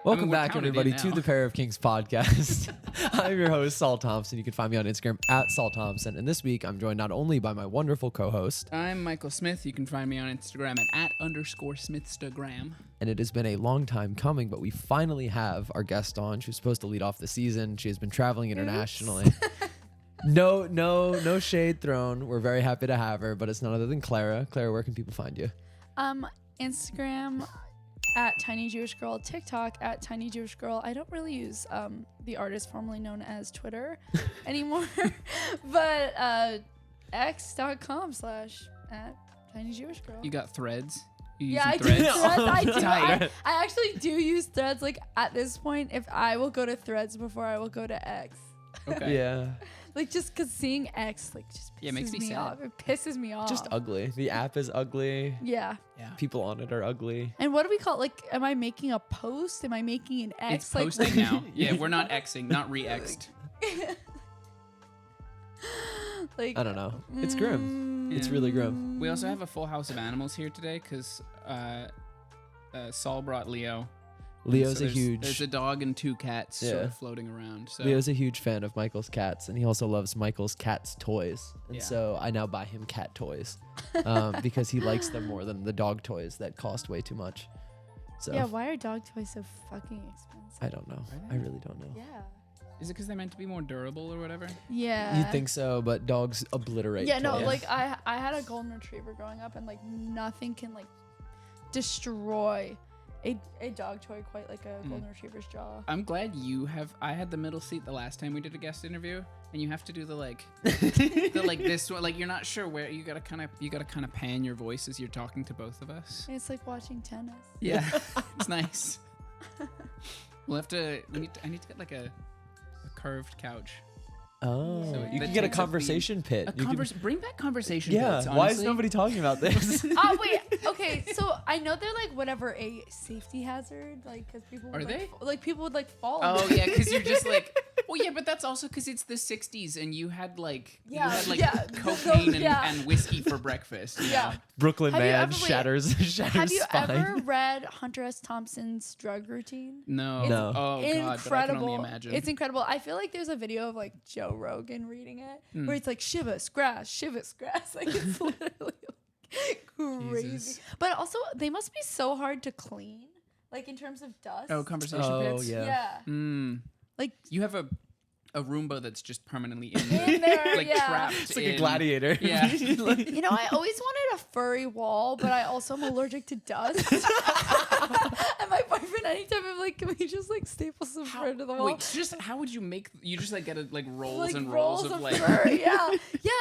Welcome back, everybody, to the Pair of Kings podcast. I'm your host, Saul Thompson. You can find me on Instagram at Saul Thompson. And this week, I'm joined not only by my wonderful co-host. I'm Michael Smith. You can find me on Instagram at @_Smithstagram. And it has been a long time coming, but we finally have our guest on. She was supposed to lead off the season. She has been traveling internationally. No shade thrown. We're very happy to have her, but it's none other than Clara. Clara, where can people find you? Instagram at Tiny Jewish Girl, TikTok at Tiny Jewish Girl. I don't really use the artist formerly known as Twitter anymore, but x.com/ at Tiny Jewish Girl. You got Threads? I do Threads. I actually do use Threads. Like at this point, if I will go to Threads before I will go to X. Okay. Yeah. Like just cause seeing X like just pisses makes me sad. off. It pisses me off. Just ugly. The app is ugly. Yeah. People on it are ugly. And what do we call it? Like, am I making a post? Am I making an X? It's posting now. Yeah, we're not Xing, not re-Xed. Like, I don't know. It's grim. It's really grim. We also have a full house of animals here today because Saul brought Leo. Leo's So a there's a dog and 2 cats sort of floating around. So. Leo's a huge fan of Michael's cats, and he also loves Michael's cat's toys. And so I now buy him cat toys because he likes them more than the dog toys that cost way too much. So yeah, why are dog toys so fucking expensive? I don't know. I really don't know. Yeah. Is it because they're meant to be more durable or whatever? Yeah. You'd think so, but dogs obliterate Yeah, no, toys. like I had a golden retriever growing up, and like nothing can like destroy a dog toy quite like a golden retriever's jaw. I'm glad I had the middle seat the last time we did a guest interview, and you have to do the like this one, like you're not sure where you gotta kind of pan your voice as you're talking to both of us. It's like watching tennis. Yeah, it's nice. I need to get like a curved couch. Oh, So you that can get a takes up conversation pit. Bring back conversation Yeah, pits, why is honestly. nobody talking about this? Oh wait, okay. So I know they're like whatever a safety hazard, like because people would, Are they? People would like fall. Oh yeah, because you're just like, well yeah, but that's also because it's the '60s and you had cocaine and whiskey for breakfast. You know? Brooklyn Have you man ever- wait, shatters Have you spine. ever read Hunter S. Thompson's drug routine? No. It's No. Oh god, incredible. but I can only imagine. It's incredible. I feel like there's a video of like Joe Rogan reading it where it's like shiva scratch. Like it's literally like, crazy. Jesus. But also they must be so hard to clean, like in terms of dust. Oh, conversation Oh, pits. yeah. Yeah. Like You have a Roomba that's just permanently in there, like yeah. trapped. It's like a gladiator. Yeah. you know, I always wanted a furry wall, but I also am allergic to dust. And my boyfriend, anytime I'm like, can we just like staple some fur to the wall? Wait, just how would you make? You just like get a, like rolls Like and rolls of like. fur, yeah.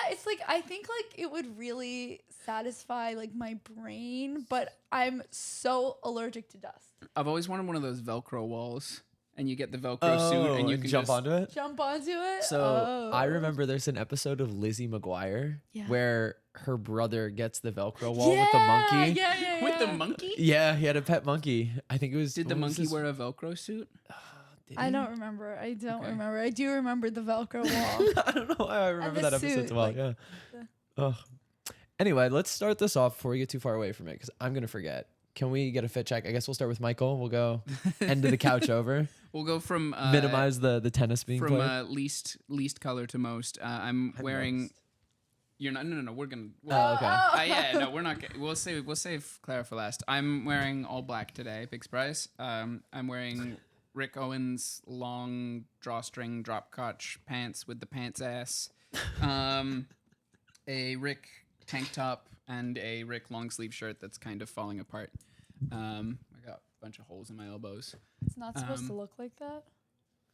It's like I think like it would really satisfy like my brain, but I'm so allergic to dust. I've always wanted one of those Velcro walls, and you get the Velcro suit, and you can jump just, onto it. Jump onto it. So I remember there's an episode of Lizzie McGuire Yeah. where her brother gets the Velcro wall with the monkey. Yeah. with the monkey. Yeah, he had a pet monkey. I think it was. Did the what was monkey this- wear a Velcro suit? Did I he? don't remember. I don't Okay. remember. I do remember the Velcro wall. I don't know why I remember the that episode suit, so well. like, Yeah. Ugh. Anyway, let's start this off before we get too far away from it because I'm gonna forget. Can we get a fit check? I guess we'll start with Michael. We'll go end of the couch over. We'll go from Minimize the tennis being from played. least color to most. I'm wearing. most. You're not. No. We're gonna. Oh, okay. Yeah. No, we're not. We'll save Clara for last. I'm wearing all black today. Big surprise. I'm wearing Rick Owens long drawstring drop crotch pants with the pants ass. A Rick tank top and a Rick long sleeve shirt that's kind of falling apart. I got a bunch of holes in my elbows. It's not supposed to look like that.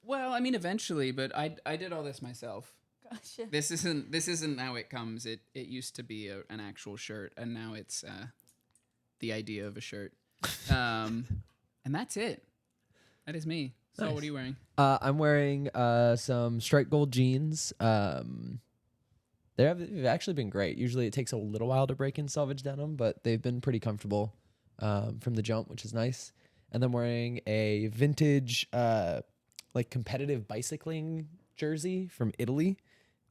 Well, I mean, eventually, but I did all this myself. Gotcha. This isn't how it comes. It used to be an actual shirt, and now it's the idea of a shirt. And that's it. That is me. So Nice. what are you wearing? I'm wearing some striped gold jeans. They've actually been great. Usually it takes a little while to break in selvage denim, but they've been pretty comfortable from the jump, which is nice. And then wearing a vintage like competitive bicycling jersey from Italy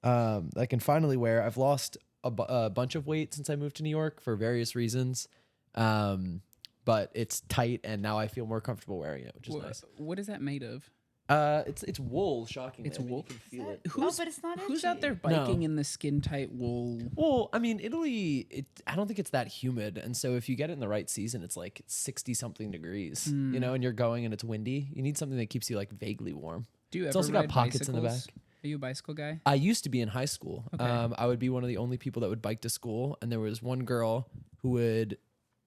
that I can finally wear. I've lost a bunch of weight since I moved to New York for various reasons. But it's tight, and now I feel more comfortable wearing it, which is nice. What is that made of? It's wool, shockingly. It's wool? You can feel it. But it's not Who's itchy. out there biking in the skin tight wool? Well, I mean, Italy, I don't think it's that humid. And so if you get it in the right season, it's like 60 something degrees, you know, and you're going and it's windy. You need something that keeps you like vaguely warm. Do you It's ever also got ride pockets in the bicycles? back. Are you a bicycle guy? I used to be in high school. Okay. I would be one of the only people that would bike to school. And there was one girl who would,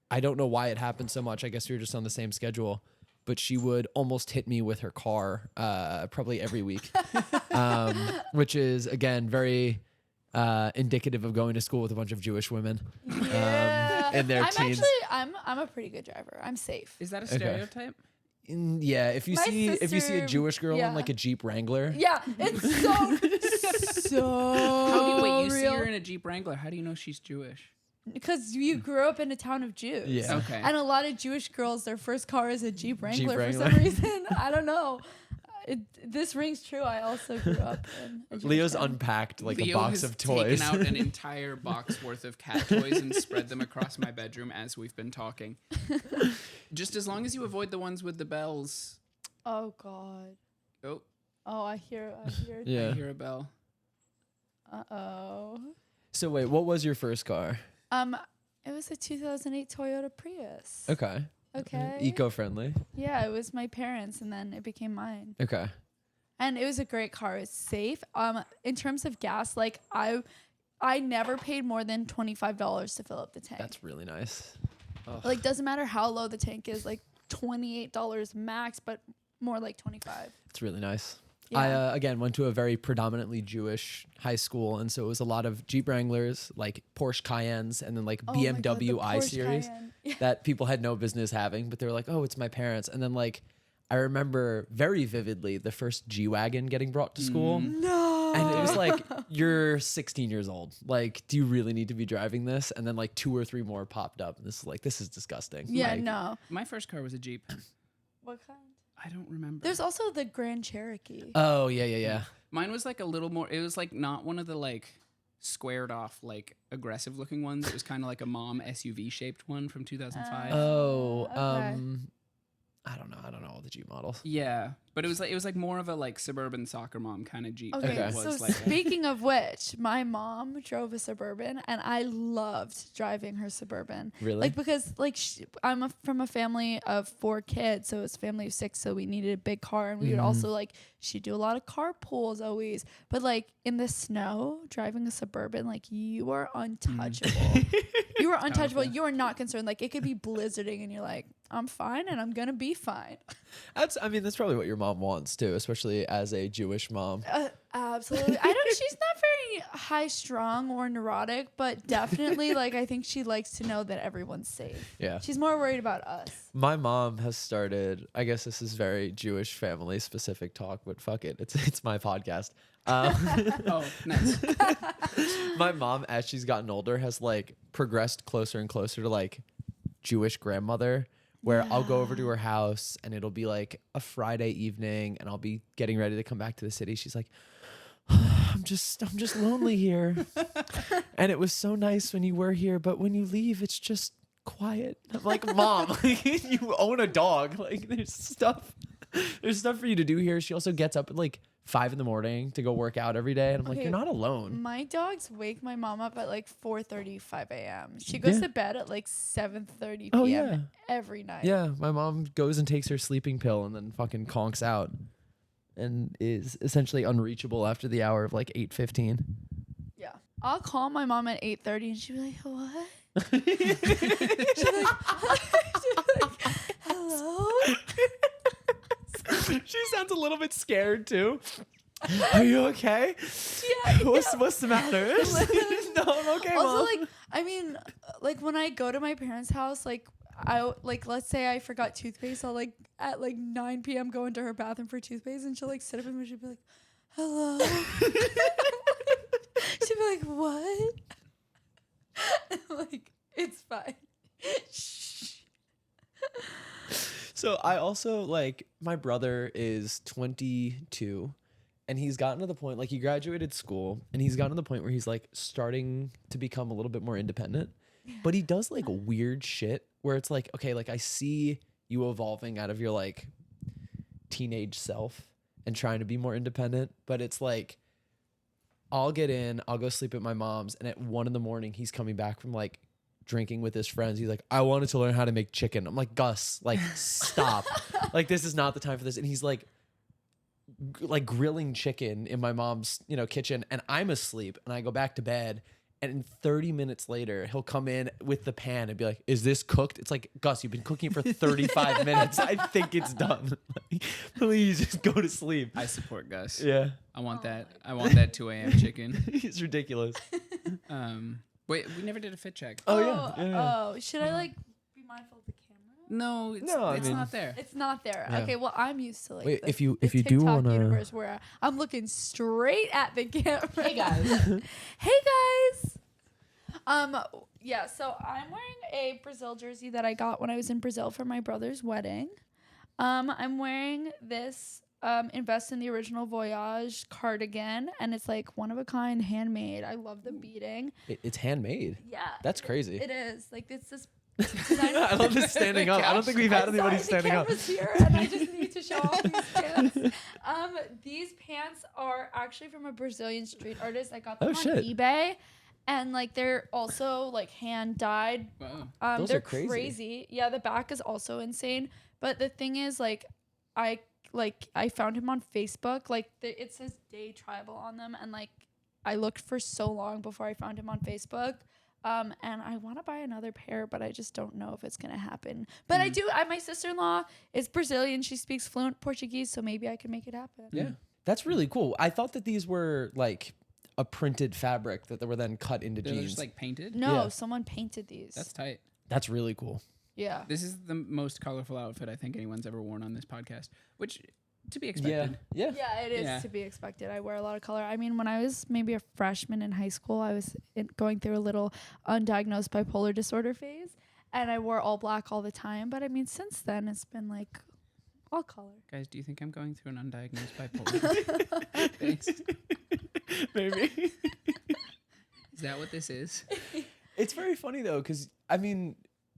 I don't know why it happened so much. I guess we were just on the same schedule. But she would almost hit me with her car probably every week, which is, again, very indicative of going to school with a bunch of Jewish women and their teens. I'm a pretty good driver. I'm safe. Is that a stereotype? Yeah, if you see a sister- Jewish girl yeah. in like a Jeep Wrangler, Yeah, it's so How do you wait? You see real. her in a Jeep Wrangler. How do you know she's Jewish? Because you grew up in a town of Jews. Yeah. Okay. And a lot of Jewish girls, their first car is a Jeep Wrangler, Wrangler. for some reason. I don't know. This rings true. I also grew up in a Jewish Leo's town. unpacked like Leo a box has of toys. taken out an entire box worth of cat toys and spread them across my bedroom as we've been talking. Just as long as you avoid the ones with the bells. Oh, God. Oh, Oh, I hear. Yeah. I hear a bell. Uh-oh. So wait, what was your first car? It was a 2008 Toyota Prius. Okay. Okay. Eco-friendly. Yeah, it was my parents, and then it became mine. Okay. And it was a great car. It's safe. In terms of gas, like I never paid more than $25 to fill up the tank. That's really nice. Ugh. Like, doesn't matter how low the tank is, like $28 max, but more like 25. It's really nice. Yeah. I, again, went to a very predominantly Jewish high school, and so it was a lot of Jeep Wranglers, like Porsche Cayennes, and then like Oh my God, BMW the i Porsche Series Cayenne. Yeah. that people had no business having, but they were like, oh, it's my parents. And then like, I remember very vividly the first G-Wagon getting brought to school. No. And it was like, you're 16 years old. Like, do you really need to be driving this? And then like 2 or 3 more popped up. And this is like, this is disgusting. Yeah, Like, no. My first car was a Jeep. What kind? I don't remember. There's also the Grand Cherokee. Oh, yeah. Mine was like a little more. It was like not one of the like squared off like aggressive looking ones. It was kind of like a mom SUV shaped one from 2005. Oh, Okay. I don't know all the Jeep models. Yeah, but it was like more of a like suburban soccer mom kind of Jeep. Okay, than it so was like speaking of which, my mom drove a Suburban, and I loved driving her Suburban. Really? Like, because like I'm from a family of 4 kids, so it's a family of 6, so we needed a big car, and we would also like she'd do a lot of carpools always. But like in the snow, driving a Suburban, like you are untouchable. You are untouchable. Powerful. You are not concerned. Like it could be blizzarding, and you're like, I'm fine, and I'm gonna be fine. That's probably what your mom wants too, especially as a Jewish mom. Absolutely. I don't. She's not very high strung or neurotic, but definitely like I think she likes to know that everyone's safe. Yeah. She's more worried about us. My mom has started, I guess this is very Jewish family specific talk, but fuck it. It's my podcast. oh nice. My mom, as she's gotten older, has like progressed closer and closer to like Jewish grandmother, where I'll go over to her house and it'll be like a Friday evening and I'll be getting ready to come back to the city. She's like, I'm just lonely here. And it was so nice when you were here, but when you leave, it's just quiet. I'm like, Mom, you own a dog. Like there's stuff for you to do here. She also gets up at like 5 a.m. to go work out every day. And I'm like, Okay. you're not alone. My dogs wake my mom up at like 4:35 a.m. She goes Yeah. to bed at like 7:30 p.m. Oh, yeah. every night. Yeah, my mom goes and takes her sleeping pill and then fucking conks out and is essentially unreachable after the hour of like 8:15. Yeah. I'll call my mom at 8:30 and she'll be like, what? she'll be like, hello? She sounds a little bit scared too. Are you okay? Yeah. What's the matter? No, I'm okay, Also, Mom. like, I mean, like when I go to my parents' house, like let's say I forgot toothpaste, I'll like at like 9 p.m. go into her bathroom for toothpaste, and she'll like sit up and she'll be like, hello. She'll be like, what? I'm like, it's fine. Shh. So I also like, my brother is 22 and he's gotten to the point, like he graduated school and he's gotten to the point where he's like starting to become a little bit more independent, but he does like weird shit where it's like, okay, like I see you evolving out of your like teenage self and trying to be more independent, but it's like, I'll get in, I'll go sleep at my mom's, and at 1 a.m. he's coming back from like drinking with his friends. He's like, I wanted to learn how to make chicken. I'm like, Gus, like stop. Like this is not the time for this. And he's like grilling chicken in my mom's, kitchen, and I'm asleep and I go back to bed. And 30 minutes later, he'll come in with the pan and be like, is this cooked? It's like, Gus, you've been cooking for 35 minutes. I think it's done. Like, please just go to sleep. I support Gus. Yeah. I want that. I want that 2 a.m. chicken. It's ridiculous. Wait, we never did a fit check. Oh, should I like be mindful of the camera? No, it's not there. It's not there. Yeah. Okay, well, I'm used to like Wait, the, if you the do TikTok wanna- universe where I'm looking straight at the camera. Hey guys. Hey guys. Yeah, so I'm wearing a Brazil jersey that I got when I was in Brazil for my brother's wedding. I'm wearing this Invest in the Original Voyage cardigan, and it's like one of a kind, handmade. I love the beading. It's handmade. Yeah. That's crazy. It is. Like it's this I love this standing up. I don't think we've had anybody standing up. The camera's here, and I just need to show off these pants. These pants are actually from a Brazilian street artist. I got them on eBay, and like they're also like hand dyed. Wow. Those They're are crazy. Yeah, the back is also insane. But the thing is, like, I found him on Facebook. Like, it says Day Tribal on them, and like I looked for so long before I found him on Facebook. And I want to buy another pair, but I just don't know if it's going to happen. But I do. My sister-in-law is Brazilian. She speaks fluent Portuguese, so maybe I can make it happen. Yeah. That's really cool. I thought that these were like a printed fabric that they were then cut into They're jeans. just like painted? No, Yeah. someone painted these. That's tight. That's really cool. Yeah. This is the most colorful outfit I think anyone's ever worn on this podcast, which to be expected. Yeah. Yeah, it is Yeah. to be expected. I wear a lot of color. I mean, when I was maybe a freshman in high school, I was going through a little undiagnosed bipolar disorder phase, and I wore all black all the time. But I mean, since then, it's been like all color. Guys, do you think I'm going through an undiagnosed bipolar? Thanks. Maybe. Is that what this is? It's very funny though, because I mean,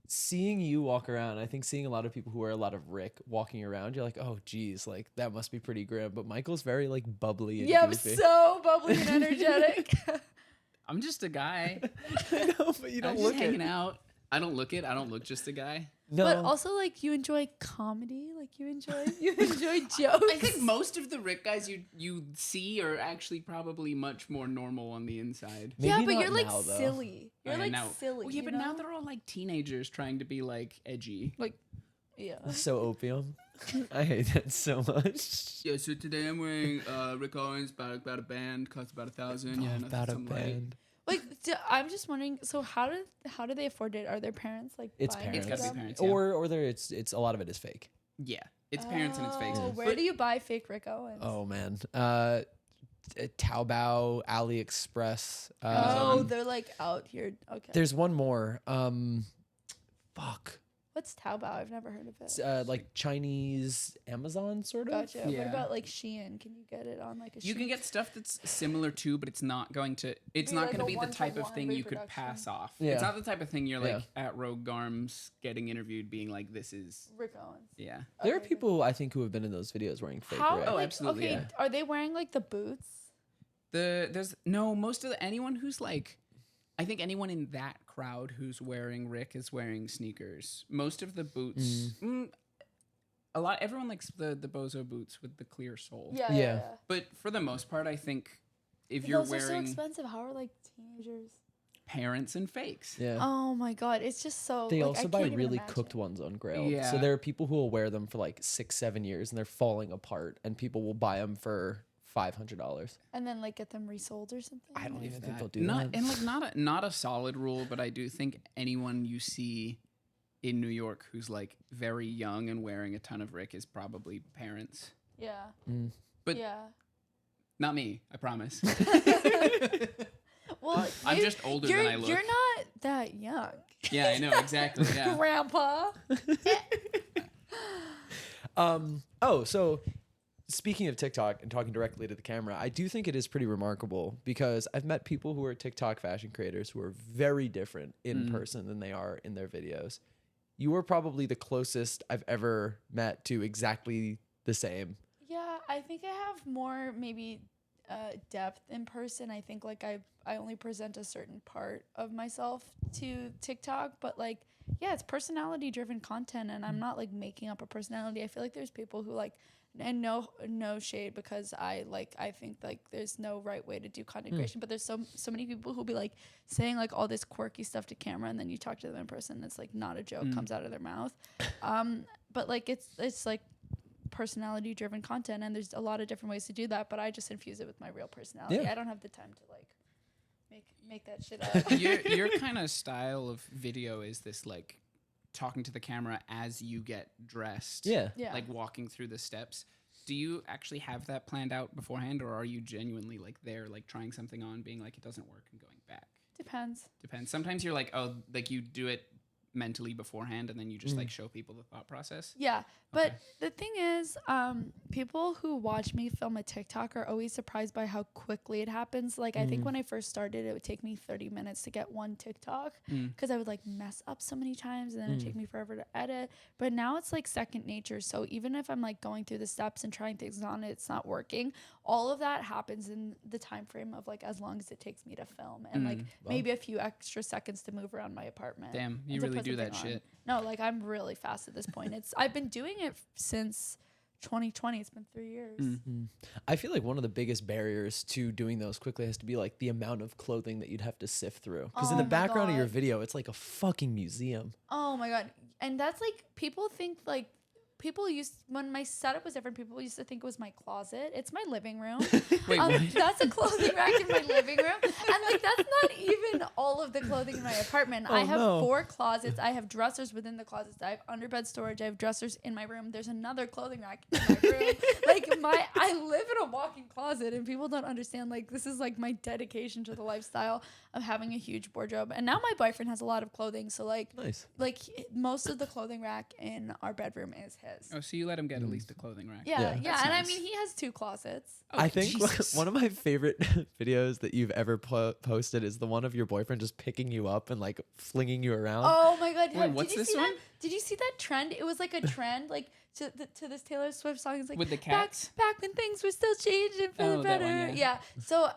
seeing you walk around, I think seeing a lot of people who wear a lot of Rick walking around, you're like, oh geez, like that must be pretty grim. But Michael's very like bubbly and Yeah, I'm goofy. so bubbly and energetic. I'm just a guy. I know, but you I'm don't just look hanging it. out. I don't look it. I don't look just a guy. No. But also, like, you enjoy comedy. Like, you enjoy jokes. I think most of the Rick guys you see are actually probably much more normal on the inside. yeah, Maybe but not you're like now, though. silly. You're like silly. Oh, yeah, you but know? now they're all like teenagers trying to be like edgy. like, yeah. So opium. I hate that so much. Yeah, so today I'm wearing Rick Owens about a band, costs about $1,000. Yeah, nothing About a some light. band. Like, I'm just wondering. So how do they afford it? Are their parents like? It's buying parents. it It's for gotta be them? parents. Yeah. Or there, it's a lot of it is fake. Yeah, it's parents and it's fake. Oh, where do you buy fake Rick Owens? Oh man. Taobao, AliExpress. Oh, they're like out here. Okay. There's one more. Fuck. What's Taobao? I've never heard of it. It's, like Chinese Amazon sort of. Gotcha. Yeah. What about like Shein? Can you get it on like a Shein? You can get stuff that's similar to, but it's not going to. It's Be not like going to a be the type of one-to-one thing you could reproduction. pass off. Yeah. It's not the type of thing you're like Yeah. at Rogue Garms getting interviewed, being like, "This is." Rick Owens. Yeah. There are Okay. people I think who have been in those videos wearing fake How? Rick. Oh, like, absolutely, Okay, yeah. are they wearing like the boots? Most of anyone who's like, I think anyone in that crowd who's wearing Rick is wearing sneakers. Most of the boots, everyone likes the Bozo boots with the clear sole. Yeah. But for the most part, I think if But you're those are so wearing expensive. How are like teenagers? parents and fakes. Yeah. Oh my god, it's just so. They like, also I buy can't even really imagine. cooked ones on Grail. Yeah. So there are people who will wear them for like 6-7 years and they're falling apart, and people will buy them for $500. And then like get them resold or something. I don't even think That. they'll do not, that. And like not a solid rule, but I do think anyone you see in New York who's like very young and wearing a ton of Rick is probably parents. Yeah. But yeah. not me, I promise. Well, I'm just older than I look. You're not that young. Yeah, I know, exactly. Yeah. Grandpa. speaking of TikTok and talking directly to the camera, I do think it is pretty remarkable because I've met people who are TikTok fashion creators who are very different in person than they are in their videos. You are probably the closest I've ever met to exactly the same. Yeah, I think I have more maybe depth in person. I think like I only present a certain part of myself to TikTok, but like yeah, it's personality driven content, and I'm not like making up a personality. I feel like there's people who like, and no shade, because I think like there's no right way to do content creation, but there's so many people who'll be like saying like all this quirky stuff to camera, and then you talk to them in person and it's like not a joke comes out of their mouth. But like it's like personality driven content, and there's a lot of different ways to do that, but I just infuse it with my real personality. I don't have the time to like make that shit up. Your kind of style of video is this like talking to the camera as you get dressed, like walking through the steps. Do you actually have that planned out beforehand, or are you genuinely like there, like trying something on, being like it doesn't work and going back? Depends. Sometimes you're like, oh, like you do it mentally beforehand and then you just like show people the thought process. Yeah, but the thing is, people who watch me film a TikTok are always surprised by how quickly it happens. Like I think when I first started, it would take me 30 minutes to get one TikTok because I would like mess up so many times and then it'd take me forever to edit. But now it's like second nature. So even if I'm like going through the steps and trying things on, it's not working, all of that happens in the time frame of like as long as it takes me to film, and like maybe a few extra seconds to move around my apartment. Damn, you really do that shit. No, like I'm really fast at this point. I've been doing it since 2020. It's been 3 years. I feel like one of the biggest barriers to doing those quickly has to be like the amount of clothing that you'd have to sift through. Because in the background of your video, it's like a fucking museum. Oh my God. And that's like, people think like, when my setup was different, people used to think it was my closet. It's my living room. Wait, what? That's a clothing rack in my living room. And like, that's not even all of the clothing in my apartment. I have 4 closets. I have dressers within the closets. I have underbed storage. I have dressers in my room. There's another clothing rack in my room. I live in a walk-in closet, and people don't understand, like, this is like my dedication to the lifestyle of having a huge wardrobe. And now my boyfriend has a lot of clothing. So like, Nice. Like most of the clothing rack in our bedroom is his. Oh, so you let him get at least a clothing rack? Yeah. That's And nice. I mean, he has 2 closets. Oh, I think Jesus. one of my favorite videos that you've ever posted is the one of your boyfriend just picking you up and like flinging you around. Oh my God! Wait, what's this one? Did you see that trend? It was like a trend, like to this Taylor Swift song. It's like With the cats? back when things were still changing for the that better. one, yeah. So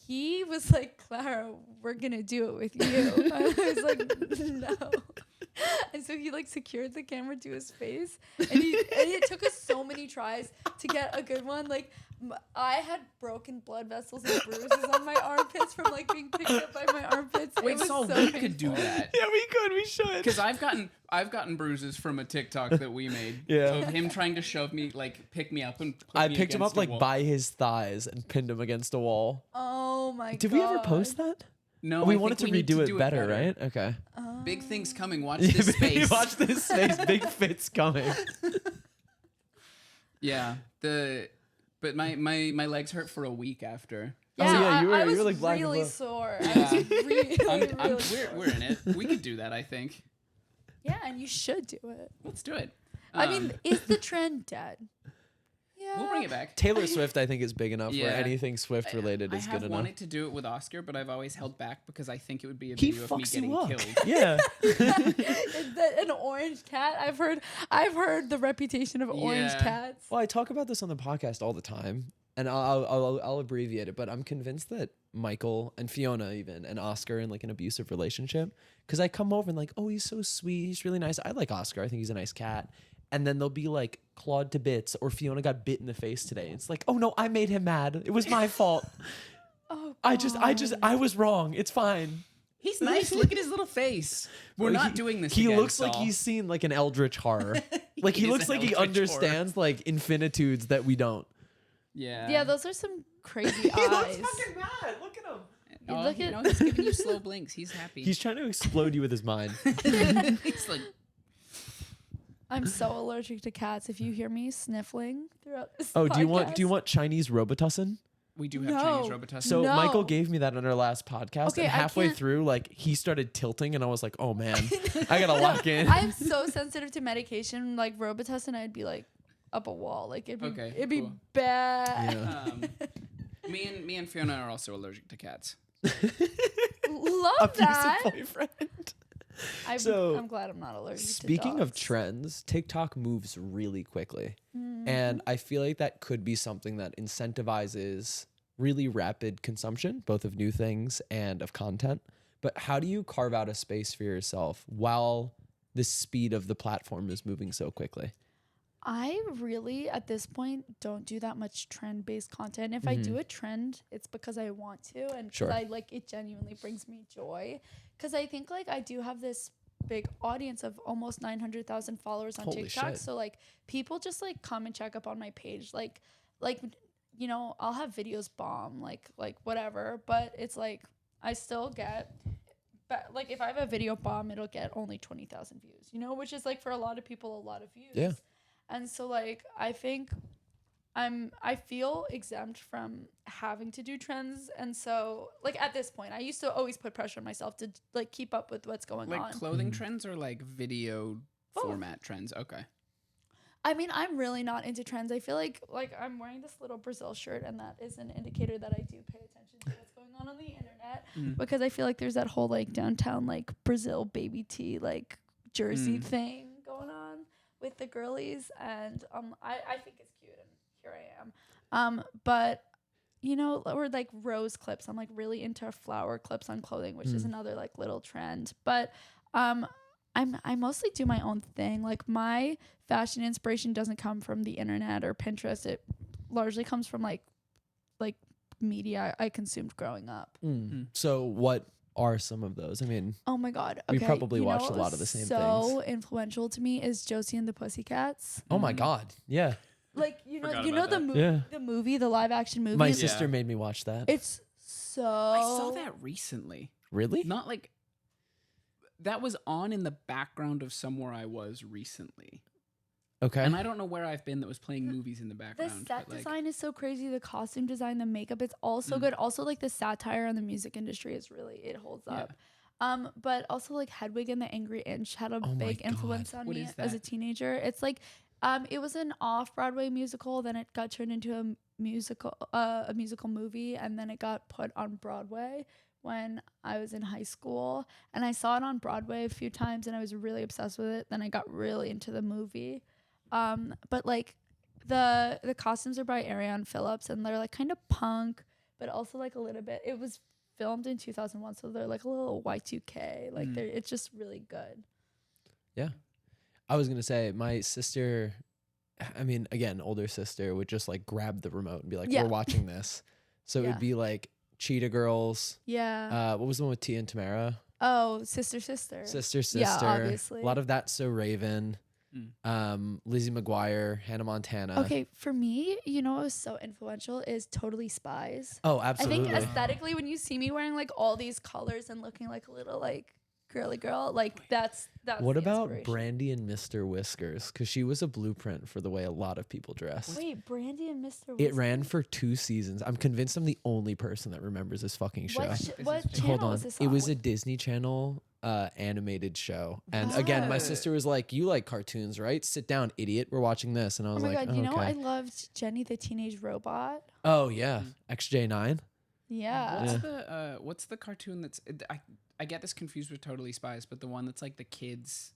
he was like, Clara, we're gonna do it with you. I was like, no. And so he like secured the camera to his face, and it took us so many tries to get a good one. Like I had broken blood vessels and bruises on my armpits from like being picked up by my armpits. Wait, It was so so we painful. could do that. Yeah, we could. We should. Because I've gotten bruises from a TikTok that we made of him trying to shove me, like pick me up and put I me picked him against up a like wall. by his thighs and pinned him against a wall. Oh my God. Did we ever post that? No, We I wanted to think we need redo do it better, right? Okay. Big things coming. Watch this space. Watch this space. Big fits coming. Yeah. But my legs hurt for a week after. Yeah, yeah, you I were was like black and really blue. sore. Yeah. I was really, We're in it. We could do that, I think. yeah, and you should do it. Let's do it. I mean, is the trend dead? Yeah. we'll bring it back. Taylor Swift, I think, is big enough Yeah. where anything Swift related I is have good enough. wanted to do it with Oscar, but I've always held back because I think it would be a He video of me fucks you getting up. killed. Yeah. Is that an orange cat? I've heard the reputation of orange Yeah. cats. Well, I talk about this on the podcast all the time, and I'll abbreviate it, but I'm convinced that Michael and Fiona even and Oscar in like an abusive relationship, because I come over and like, oh, he's so sweet, he's really nice. I like Oscar. I think he's a nice cat. And then they'll be like clawed to bits, or Fiona got bit in the face today. It's like, oh no, I made him mad. It was my fault. Oh, I was wrong. It's fine. He's nice. Look at his little face. We're Like, not doing this He again, looks like Saul. he's seen like an eldritch horror. Like he is looks an like he eldritch understands like infinitudes that we don't. Yeah. Yeah, those are some crazy eyes. mad. Look at him. Oh, Look you at- know, he's giving you slow blinks. He's happy. He's trying to explode you with his mind. He's like, I'm so allergic to cats. If you hear me sniffling throughout this Oh, podcast, do you want Chinese Robitussin? we do have No. Chinese Robitussin. So No. Michael gave me that on our last podcast, Okay, and I halfway can't- through, like he started tilting, and I was like, "Oh man, I gotta lock in." I'm so sensitive to medication. Like Robitussin, I'd be like, up a wall. Like it'd be Okay, it'd be cool. bad. Yeah. Me and Fiona are also allergic to cats. Love Abusive that. boyfriend. I'm glad I'm not allergic to Speaking of dogs. trends, TikTok moves really quickly. And I feel like that could be something that incentivizes really rapid consumption, both of new things and of content. But how do you carve out a space for yourself while the speed of the platform is moving so quickly? I really, at this point, don't do that much trend-based content. If I do a trend, it's because I want to, and because Sure. I like it genuinely brings me joy. Because I think like I do have this big audience of almost 900,000 followers on Holy TikTok. shit. So like people just like come and check up on my page. Like you know, I'll have videos bomb, like whatever, but it's like I still get. But like if I have a video bomb, it'll get only 20,000 views. You know, which is like for a lot of people a lot of views. Yeah. And so like I think I feel exempt from having to do trends, and so like at this point I used to always put pressure on myself to like keep up with what's going Like on. clothing trends or like video format trends? Okay. I mean, I'm really not into trends. I feel like I'm wearing this little Brazil shirt, and that is an indicator that I do pay attention to what's going on the internet because I feel like there's that whole like downtown like Brazil baby tee like jersey thing going on with the girlies, and I think it's cute, and here I am. But you know, or like rose clips. I'm like really into flower clips on clothing, which is another like little trend. But I mostly do my own thing. Like my fashion inspiration doesn't come from the internet or Pinterest. It largely comes from like media I consumed growing up. So what are some of those? I mean, Oh my God. we Okay. probably you know watched a what lot was of the same so things. influential to me is Josie and the Pussycats. Oh my God. Yeah. Like you Forgot know about the that. Yeah. the movie, the live action movie. My Yeah. sister made me watch that. It's so. I saw that recently. Really? Not like that was on in the background of somewhere I was recently. Okay. And I don't know where I've been that was playing movies in the The background. set but, like, design is so crazy. The costume design, the makeup, it's all so good. Also, like the satire on the music industry is really it holds Yeah. up. But also like Hedwig and the Angry Inch had a Oh my big influence on What me is as a that? teenager. It's like it was an off-Broadway musical, then it got turned into a musical movie, and then it got put on Broadway when I was in high school. And I saw it on Broadway a few times, and I was really obsessed with it. Then I got really into the movie. But like the costumes are by Ariane Phillips, and they're like kind of punk, but also like a little bit. It was filmed in 2001, so they're like a little Y2K. Like it's just really good. Yeah. I was going to say my sister, I mean, again, older sister would just like grab the remote and be like, Yeah. we're watching this. So it Yeah. would be like Cheetah Girls. Yeah. What was the one with Tia and Tamara? Oh, sister. Sister. Yeah, obviously. A lot of That's So Raven. Lizzie McGuire, Hannah Montana. Okay, for me, you know what was so influential is Totally Spies. Oh, absolutely. I think aesthetically, when you see me wearing like all these colors and looking like a little like girly girl, like that's What the about inspiration. Brandy and Mr. Whiskers? Because she was a blueprint for the way a lot of people dress. Wait, Brandy and Mr. It ran for 2 seasons. I'm convinced I'm the only person that remembers this fucking show. What channel Hold on. was this It on? was a Disney Channel animated show. And again, my What? sister was like, you like cartoons, right? Sit down, idiot. We're watching this. And I Oh was my like, God, you know, I okay. loved Jenny the Teenage Robot. Oh, yeah. XJ9. Yeah. What's the cartoon that's I get this confused with Totally Spies, but the one that's like the kids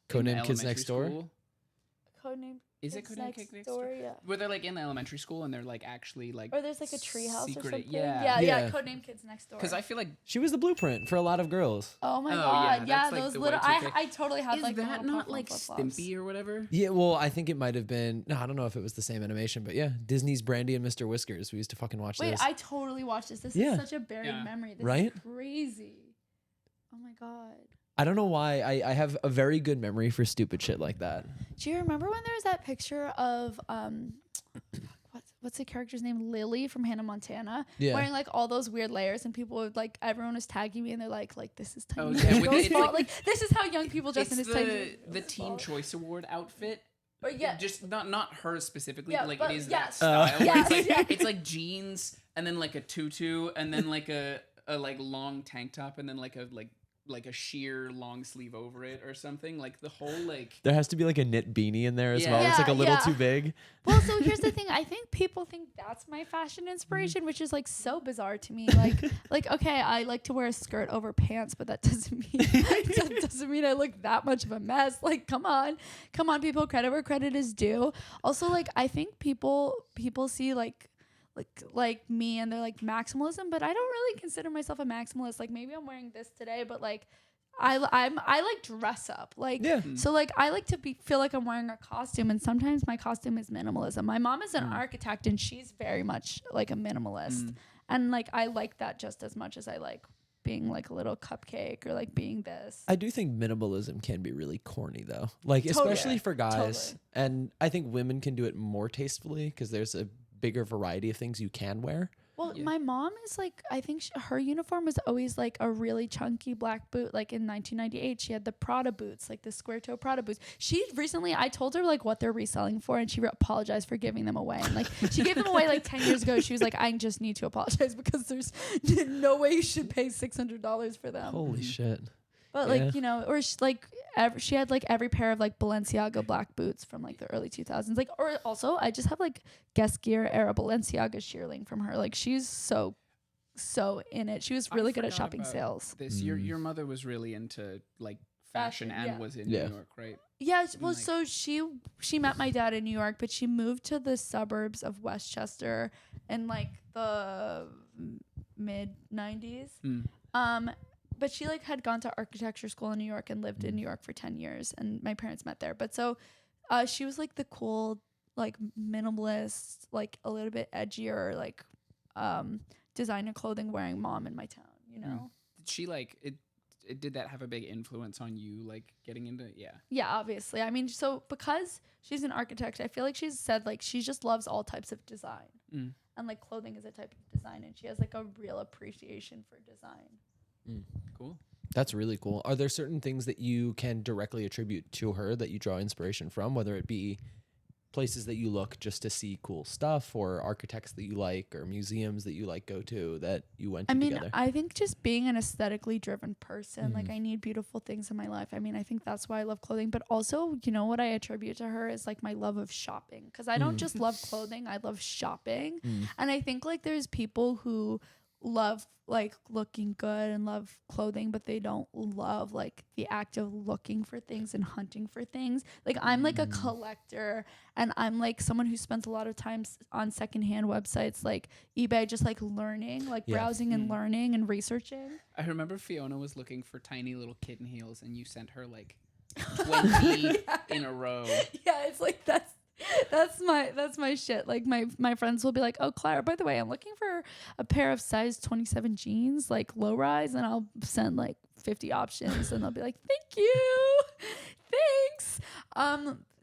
in Codename Kids elementary Next Door? school? Codename. Is it Kids Codename Kids Next Door? Door? Yeah. Where they're like in the elementary school and they're like actually like Or there's like a treehouse or secret- something. yeah. Yeah. Codename Kids Next Door. Because I feel like She was the blueprint for a lot of girls. Oh my Oh, God. yeah, Yeah, that's like those the little. Y2K. I totally had is like the that little not pop-up like flip-flops. Stimpy or whatever? Yeah, well, I think it might have been. No, I don't know if it was the same animation, but yeah, Disney's Brandy and Mr. Whiskers. We used to fucking watch Wait, those. I totally watched this. This Yeah. is such a buried Yeah. memory. This Right? is crazy. Oh my God. I don't know why. I have a very good memory for stupid shit like that. Do you remember when there was that picture of what's the character's name? Lily from Hannah Montana, Yeah. wearing like all those weird layers, and people would like everyone was tagging me, and they're like this is Oh, Tiny yeah, Girl's with the- it's fault. like- Like this is how young people dress in It's this Tiny the Girl's Teen fault. Choice Award outfit. Or yeah, Just not her specifically, Yeah, but like but it is yes. that style. Where Yes, it's like yeah. it's like jeans and then like a tutu and then like a like long tank top and then like a like like a sheer long sleeve over it or something. Like the whole like There has to be like a knit beanie in there as Yeah. well. It's like a Yeah, little yeah. too big. Well, so here's the thing. I think people think that's my fashion inspiration, which is like so bizarre to me. Like okay, I like to wear a skirt over pants, but that doesn't mean that doesn't mean I look that much of a mess. Like, come on, people. Credit where credit is due. Also, like I think people see like me and they're like maximalism, but I don't really consider myself a maximalist. Like maybe I'm wearing this today, but like I like dress up. Like Yeah. so like I like to feel like I'm wearing a costume, and sometimes my costume is minimalism. My mom is an architect and she's very much like a minimalist. And like I like that just as much as I like being like a little cupcake or like being this. I do think minimalism can be really corny though. Like Totally. especially for guys. Totally. And I think women can do it more tastefully because there's a bigger variety of things you can wear. Well, Yeah. my mom is like, I think her uniform was always like a really chunky black boot. Like in 1998, she had the Prada boots, like the square toe Prada boots. She recently, I told her like what they're reselling for, and she apologized for giving them away. And like she gave them away like 10 years ago. She was like, I just need to apologize because there's no way you should pay $600 for them. Holy shit. But Yeah. like, you know, or she had like every pair of like Balenciaga black boots from like the early 2000s. Like, or also I just have like Guess Gear era Balenciaga shearling from her. Like she's so in it. She was really good at forgot shopping about sales. this. Your mother was really into like fashion and yeah. was in Yeah. New York, right? Yeah, well, like- so she met my dad in New York, but she moved to the suburbs of Westchester in like the mid 90s. But she like had gone to architecture school in New York and lived in New York for 10 years, and my parents met there. But so she was like the cool, like minimalist, like a little bit edgier, like designer clothing wearing mom in my town, you know? Did she like it? Did that have a big influence on you, like getting into? Yeah. Yeah, obviously. I mean, so because she's an architect, I feel like she's said like she just loves all types of design. And like clothing is a type of design, and she has like a real appreciation for design. Cool. That's really cool. Are there certain things that you can directly attribute to her that you draw inspiration from, whether it be places that you look just to see cool stuff, or architects that you like, or museums that you like go to that you went to I mean, together? I think just being an aesthetically driven person, like I need beautiful things in my life. I mean, I think that's why I love clothing, but also, you know, what I attribute to her is like my love of shopping, because I don't just love clothing, I love shopping. And I think like there's people who love like looking good and love clothing, but they don't love like the act of looking for things and hunting for things. Like I'm like a collector, and I'm like someone who spends a lot of time on secondhand websites like eBay, just like learning, like browsing and learning and researching. I remember Fiona was looking for tiny little kitten heels, and you sent her like 20 in a row. Yeah, it's like that's my shit. Like my friends will be like, "Oh, Clara, by the way, I'm looking for a pair of size 27 jeans, like low rise," and I'll send like 50 options, and they'll be like, "Thank you, thanks."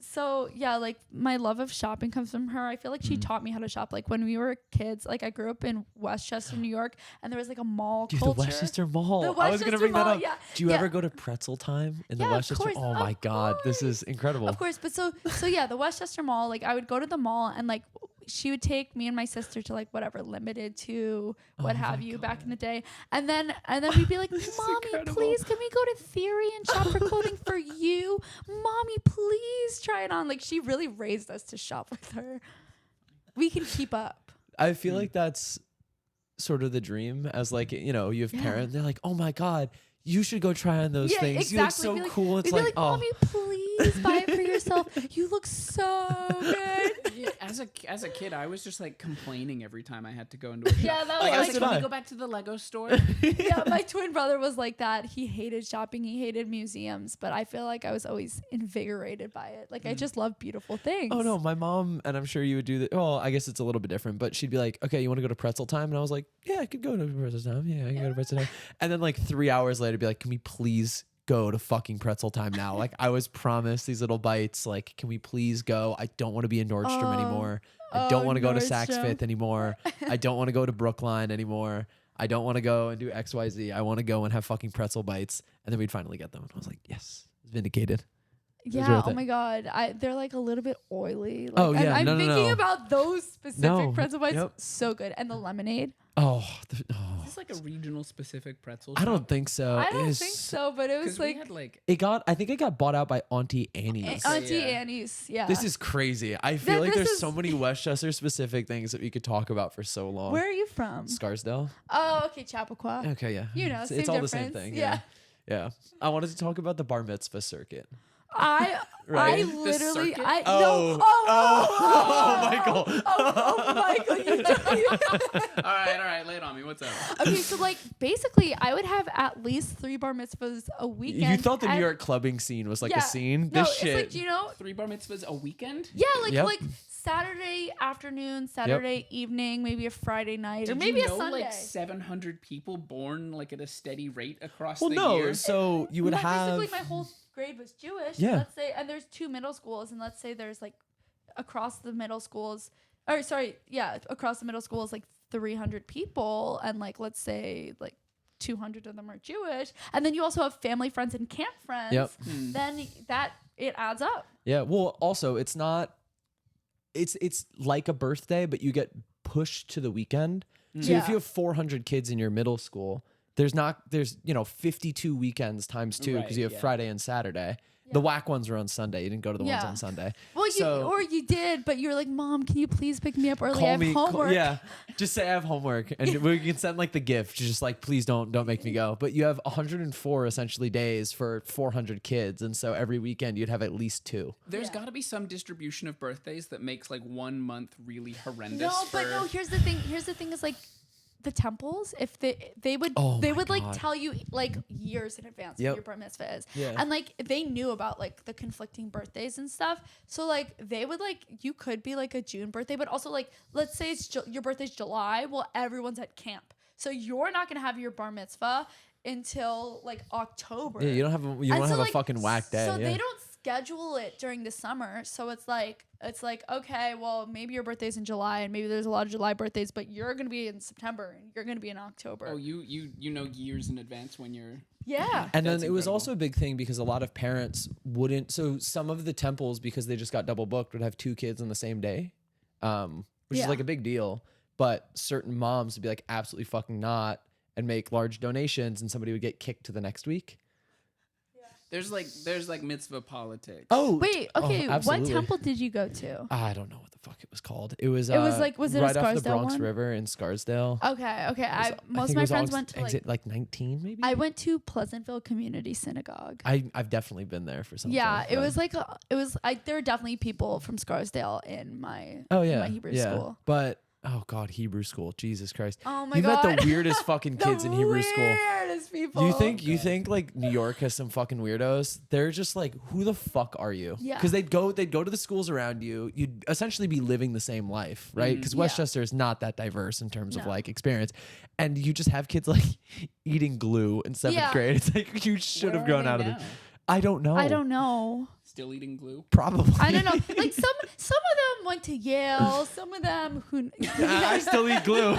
So yeah, like my love of shopping comes from her. I feel like she taught me how to shop. Like when we were kids, like I grew up in Westchester, New York, and there was like a mall Dude, culture. the Westchester Mall. The I was going to Westchester bring that Mall, up. yeah. Do you Yeah. ever go to Pretzel Time in the Yeah, of Westchester? course, Oh my of God, this is course. incredible. Of course, but so yeah, the Westchester Mall, like I would go to the mall and like she would take me and my sister to like whatever Limited to what have you back in the day, and then we'd be like, "Mommy, please, can we go to Theory and shop for clothing for you? Mommy, please try it on." Like she really raised us to shop with her. We can keep up. I feel like that's sort of the dream, as like, you know, you have parents, they're like, "Oh my God, you should go try on those things. You look so We'd be cool." It's we'd be like, oh. "Mommy, please buy it for yourself. You look so good." Yeah, as a kid, I was just like complaining every time I had to go into a shop. Yeah, that like, I was was like, did "Can I. we go back to the Lego store?" Yeah, my twin brother was like that. He hated shopping. He hated museums, but I feel like I was always invigorated by it. Like I just love beautiful things. Oh no, my mom, and I'm sure you would do that. Well, I guess it's a little bit different, but she'd be like, "Okay, you want to go to Pretzel Time?" And I was like, "Yeah, I could go to Pretzel Time. Yeah, I can go to Pretzel Time." And then like 3 hours later, be like, "Can we please go to fucking Pretzel Time now?" Like I was promised these little bites. Like, can we please go? I don't want to be in Nordstrom anymore. I don't want to go to Saks Nordstrom. Fifth anymore. I don't want to go to Brookline anymore. I don't want to go and do XYZ. I want to go and have fucking pretzel bites. And then we'd finally get them. And I was like, yes, vindicated. Yeah. your Oh thing? my god. They're like a little bit oily. Like, Oh, yeah. I'm No, no, thinking no. about those specific No. pretzel bites. Yep. So good. And the lemonade. Oh, Is this like a regional specific pretzel I don't shop? think so. I don't It's- think so, but it was 'Cause we like had like I think it got bought out by Auntie Annie's. Auntie Yeah. Annie's. Yeah. This is crazy. I feel like this there's is- so many Westchester specific things that we could talk about for so long. Where are you from? Scarsdale? Oh, okay, Chappaqua. Okay, yeah. You know, it's same all the same difference. thing. Yeah. Yeah. I wanted to talk about the bar mitzvah circuit. I Right? I literally circuit? I Oh. no Michael. oh Michael, you all right, lay it on me. What's up? Okay, so like basically I would have at least 3 bar mitzvahs a weekend. You thought the New and- York clubbing scene was like yeah, a scene? No, This it's shit. like, you know, 3 bar mitzvahs a weekend? yeah, like Yep. like Saturday afternoon, Saturday evening, maybe a Friday night, or Did maybe you a know Sunday. like 700 people born like at a steady rate across Well, the no. year? So you would have. basically my whole grade was Jewish. Yeah. Let's say, and there's 2 middle schools, and let's say there's like across the middle schools, or sorry, yeah, across the middle schools like 300 people, and like let's say like 200 of them are Jewish, and then you also have family friends and camp friends. Yep. Then that it adds up. Yeah. Well, also, it's not. It's like a birthday, but you get pushed to the weekend. So Yeah. if you have 400 kids in your middle school, there's 52 weekends times 2 because Right, you have yeah. Friday and Saturday. The whack ones were on Sunday. You didn't go to the ones Yeah. on Sunday. Well, So- or you did, but you were like, "Mom, can you please pick me up early? I have homework." yeah, just say I have homework, and we can send like the gift. Just like, please don't make me go. But you have 104 essentially days for 400 kids, and so every weekend you'd have at least 2. There's Yeah. got to be some distribution of birthdays that makes like 1 month really horrendous. No, but no. Here's the thing. Here's the thing: is like the temples. If they would Oh they my would like God. tell you like years in advance Yep. what your bar mitzvah is, Yeah. and like they knew about like the conflicting birthdays and stuff. So like they would like you could be like a June birthday, but also like let's say it's your birthday's July. Well, everyone's at camp, so you're not gonna have your bar mitzvah until like October. Yeah, you don't have And a so, like, fucking whack day. So yeah. they don't schedule it during the summer. So it's like okay, well maybe your birthday's in July and maybe there's a lot of July birthdays, but you're gonna be in September and you're gonna be in October. Oh, you know years in advance when you're. Yeah. And then That's it was incredible. also a big thing because a lot of parents wouldn't. So some of the temples, because they just got double booked, would have 2 kids on the same day, which Yeah. is like a big deal. But certain moms would be like, absolutely fucking not, and make large donations, and somebody would get kicked to the next week. There's like mitzvah politics. Oh, Wait, okay, what absolutely. temple did you go to? I don't know what the fuck it was called. It was. It was like- was it a right off the Scarsdale Bronx one? River in Scarsdale? Okay, It was- I most think of it my was friends August went to like exit, like 19 maybe. I went to Pleasantville Community Synagogue. I've definitely been there for something. Yeah, it but- was like there were definitely people from Scarsdale in my Oh in yeah, my Hebrew yeah. school. But oh god, Hebrew school, Jesus Christ! Oh my You've god. met the weirdest fucking kids in Hebrew school. Weirdest people. You think like New York has some fucking weirdos? They're just like, who the fuck are you? Yeah. Because they'd go to the schools around you. You'd essentially be living the same life, right? Because Westchester is not that diverse in terms of No. like experience, and you just have kids like eating glue in 7th Yeah. grade. It's like you should Where have are grown they out now? of it. I don't know. I don't know. Still eating glue. Probably. I don't know. Like some of them went to Yale. Some of them who. I still eat glue.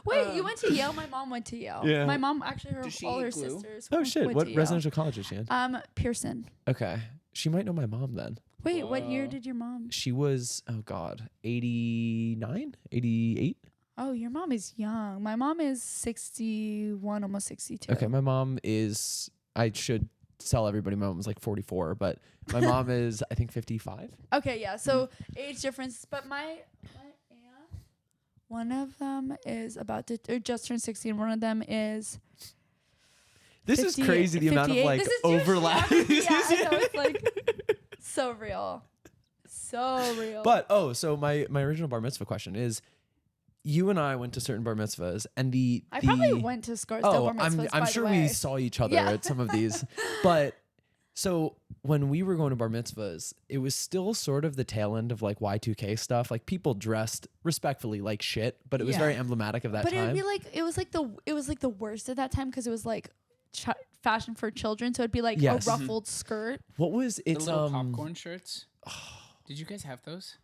Wait, you went to Yale? My mom went to Yale. Yeah. My mom actually Does she all eat her glue? sisters. Oh shit! went What to Yale. residential college is she in? Pearson. Okay, she might know my mom then. Wait, what year Whoa. did your mom? She was, oh God, 89, 88? Oh, your mom is young. My mom is 61, almost 62. Okay, my mom is, I should tell everybody my mom was like 44, but my mom is, I think, 55. Okay, yeah. So age difference, but my aunt, one of them is about to or just turned 60, and one of them is. This 50 is crazy, the amount of 58. like This is Jewish overlap. geography. Yeah, I know, it's like so real. So real. But, so my original bar mitzvah question is, you and I went to certain bar mitzvahs, and I probably went to Scarsdale Oh, bar mitzvahs, I'm by sure the we way. saw each other Yeah. at some of these. But so when we were going to bar mitzvahs, it was still sort of the tail end of like Y2K stuff. Like people dressed respectfully like shit, but it was Yeah. very emblematic of that But it time. would be like it was like the worst at that time because it was like fashion for children. So it'd be like Yes. a ruffled skirt. What was The it's little popcorn shirts. Did you guys have those?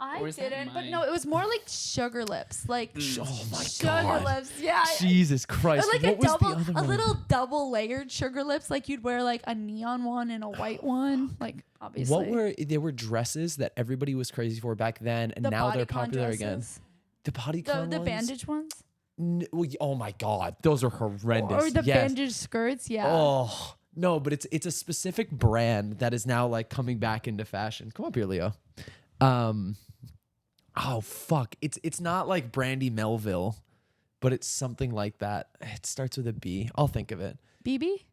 I Or is that didn't, but my- no, it was more like sugar lips, like Oh my sugar God. lips. Yeah, Jesus Christ. or like What was the other a one? little double layered sugar lips. Like you'd wear like a neon one and a white one. Like obviously, What were there were dresses that everybody was crazy for back then, and the now they're bodycon popular again. dresses? The bodycon The ones? bandage ones, Oh my God, those are horrendous. or the Yes. bandage skirts. Yeah. Oh no, but it's a specific brand that is now like coming back into fashion. Come up here, Leo. Oh fuck, it's not like Brandy Melville, but it's something like that. It starts with a B. I'll think of it. BB.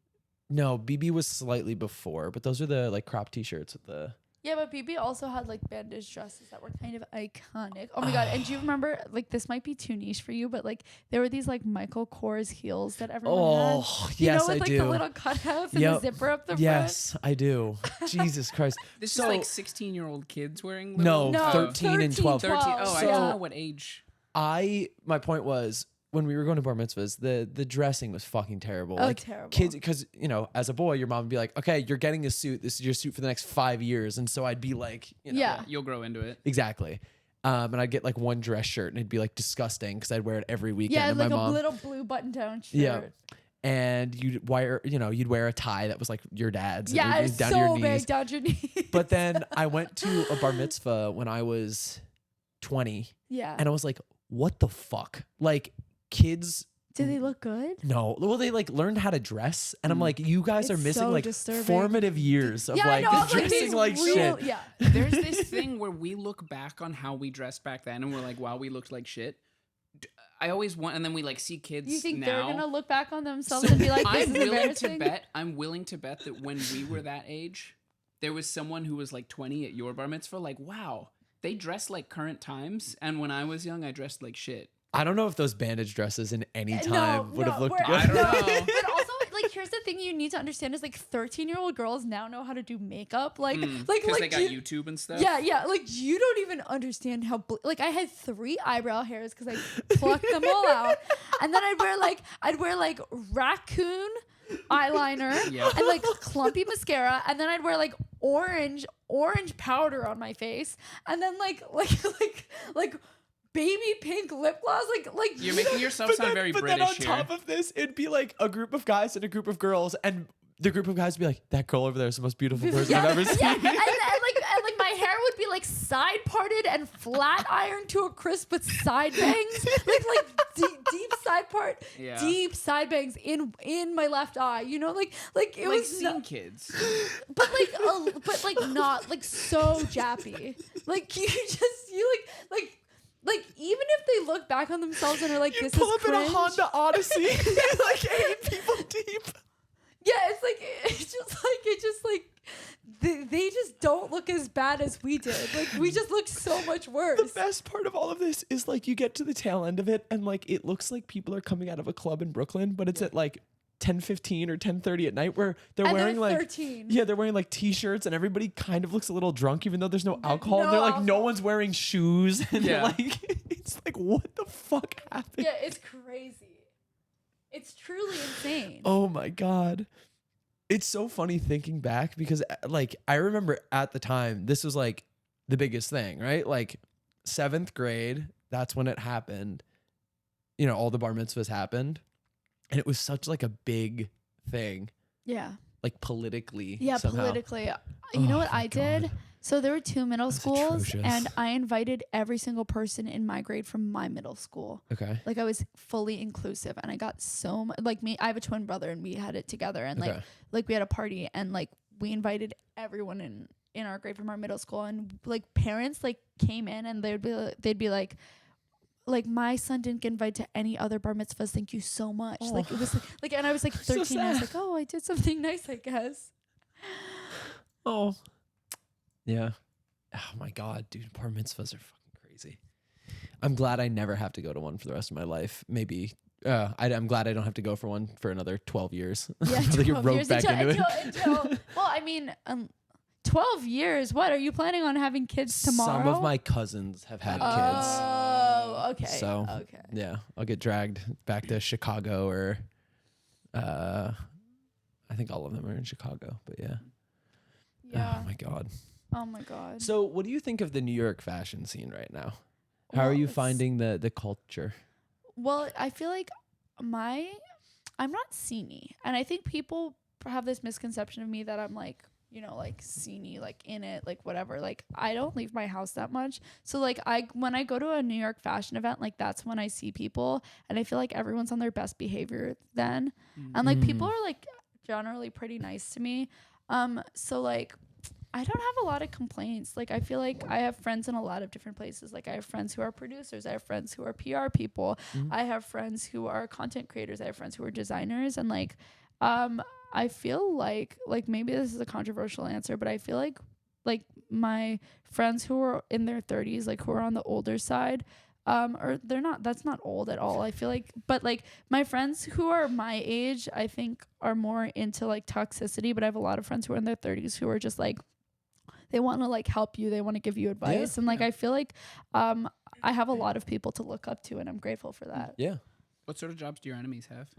No, BB was slightly before, but those are the like crop t-shirts with the. Yeah, but BB also had like bandage dresses that were kind of iconic. Oh my God. And do you remember, like, this might be too niche for you, but like there were these like Michael Kors heels that everyone had. You Yes, know, with I like do. the little cutouts and Yep. the zipper up the Yes, I do. Jesus Christ. This So- is like 16-year-old kids wearing. No, little- front. 13 and 12. 13. Oh, I So- don't know what age. My point was when we were going to bar mitzvahs, the dressing was fucking terrible. Oh, like terrible. kids, because as a boy, your mom would be like, "Okay, you're getting a suit. This is your suit for the next 5 years." And so I'd be like, Yeah. You'll grow into it. exactly. And I'd get like one dress shirt, and it'd be like disgusting because I'd wear it every weekend. Yeah, and like my a mom, little blue button down shirt. Yeah. and you'd wear a tie that was like your dad's. and Yeah, it was it's down to your so knees. big down to your knees. But then I went to a bar mitzvah when I was 20, yeah. and I was like, "What the fuck?" Like kids. Did they look good? No, well, they like learned how to dress, and I'm like, you guys are It's missing so like disturbing. formative years of Yeah, like I know. Like, dressing these like real, shit. Yeah. There's this thing where we look back on how we dressed back then, and we're like, "Wow, we looked like shit." I always want, and then we like see kids You think now. they're gonna look back on themselves and be like, "This I'm is willing embarrassing"? to bet. I'm willing to bet that when we were that age, there was someone who was like 20 at your bar mitzvah. Like, wow, they dress like current times, and when I was young, I dressed like shit. I don't know if those bandage dresses in any No, time would have looked we're- good. I don't no, know. But also, like, here's the thing you need to understand is like 13-year-old girls now know how to do makeup. Like, Because they got you- YouTube and stuff. Yeah. Like, you don't even understand how. Like, I had 3 eyebrow hairs because I plucked them all out, and then I'd wear like raccoon eyeliner Yeah. and like clumpy mascara, and then I'd wear like orange powder on my face, and then like baby pink lip gloss. Like You're making yourself sound very but British then on here. top of this, it'd be like a group of guys and a group of girls, and the group of guys would be like, "That girl over there is the most beautiful person I've ever seen." Yeah, and like my hair would be like side parted and flat ironed to a crisp with side bangs, like deep side part, Yeah. deep side bangs in my left eye. You know, like it like was, scene kids. but like not like so jappy. Like like even if they look back on themselves and are like, You "This pull is up in a cringe." Honda Odyssey, like 8 people deep. Yeah, it's just like they just don't look as bad as we did. Like we just look so much worse. The best part of all of this is like you get to the tail end of it, and like it looks like people are coming out of a club in Brooklyn, but it's at like 10:15 or 10:30 at night where they're And wearing they're like 13. yeah, they're wearing like t-shirts, and everybody kind of looks a little drunk even though there's no alcohol. no and they're like no alcohol. one's wearing shoes, and Yeah. like it's like what the fuck happened? Yeah, it's crazy. It's truly insane. Oh my god. It's so funny thinking back because like I remember at the time this was like the biggest thing, right? Like 7th grade, that's when it happened. All the bar mitzvahs happened, and it was such like a big thing, Yeah. like politically. Yeah, somehow. politically. You know Oh what my I did? God. So there were 2 middle That's schools, atrocious. and I invited every single person in my grade from my middle school. Okay. Like I was fully inclusive, and I got so much. Like me, I have a twin brother, and we had it together, and Okay. like we had a party, and like we invited everyone in our grade from our middle school, and like parents like came in, and they'd be like my son didn't get invited to any other bar mitzvahs. Thank you so much. Oh. Like it was like, and I was like So 13. I was sad. like, oh, I did something nice, I guess. Oh. Yeah. Oh my god, dude, bar mitzvahs are fucking crazy. I'm glad I never have to go to one for the rest of my life. Maybe I'm glad I don't have to go for one for another 12 years. Yeah, Until I get 12 roped years back into it. until well, I mean, 12 years. What are you planning on having kids tomorrow? Some of my cousins have had kids. Oh, okay. So okay. yeah, I'll get dragged back to Chicago or I think all of them are in Chicago, but yeah. Yeah. Oh my god. Oh my God. So what do you think of the New York fashion scene right now? How are Well, you it's- finding the culture? Well, I feel like I'm not sceney, and I think people have this misconception of me that I'm like, like sceney, like in it, like whatever. Like I don't leave my house that much, so like when I go to a New York fashion event, like that's when I see people, and I feel like everyone's on their best behavior then, and like people are like generally pretty nice to me. So like I don't have a lot of complaints. Like I feel like I have friends in a lot of different places. Like I have friends who are producers. I have friends who are PR people. I have friends who are content creators. I have friends who are designers. And like, I feel like maybe this is a controversial answer, but I feel like my friends who are in their 30s, like who are on the older side, or that's not old at all. I feel like, but like my friends who are my age, I think are more into like toxicity, but I have a lot of friends who are in their 30s who are just like, they want to like help you. They want to give you advice. And like, I feel like, I have a lot of people to look up to, and I'm grateful for that. Yeah. What sort of jobs do your enemies have?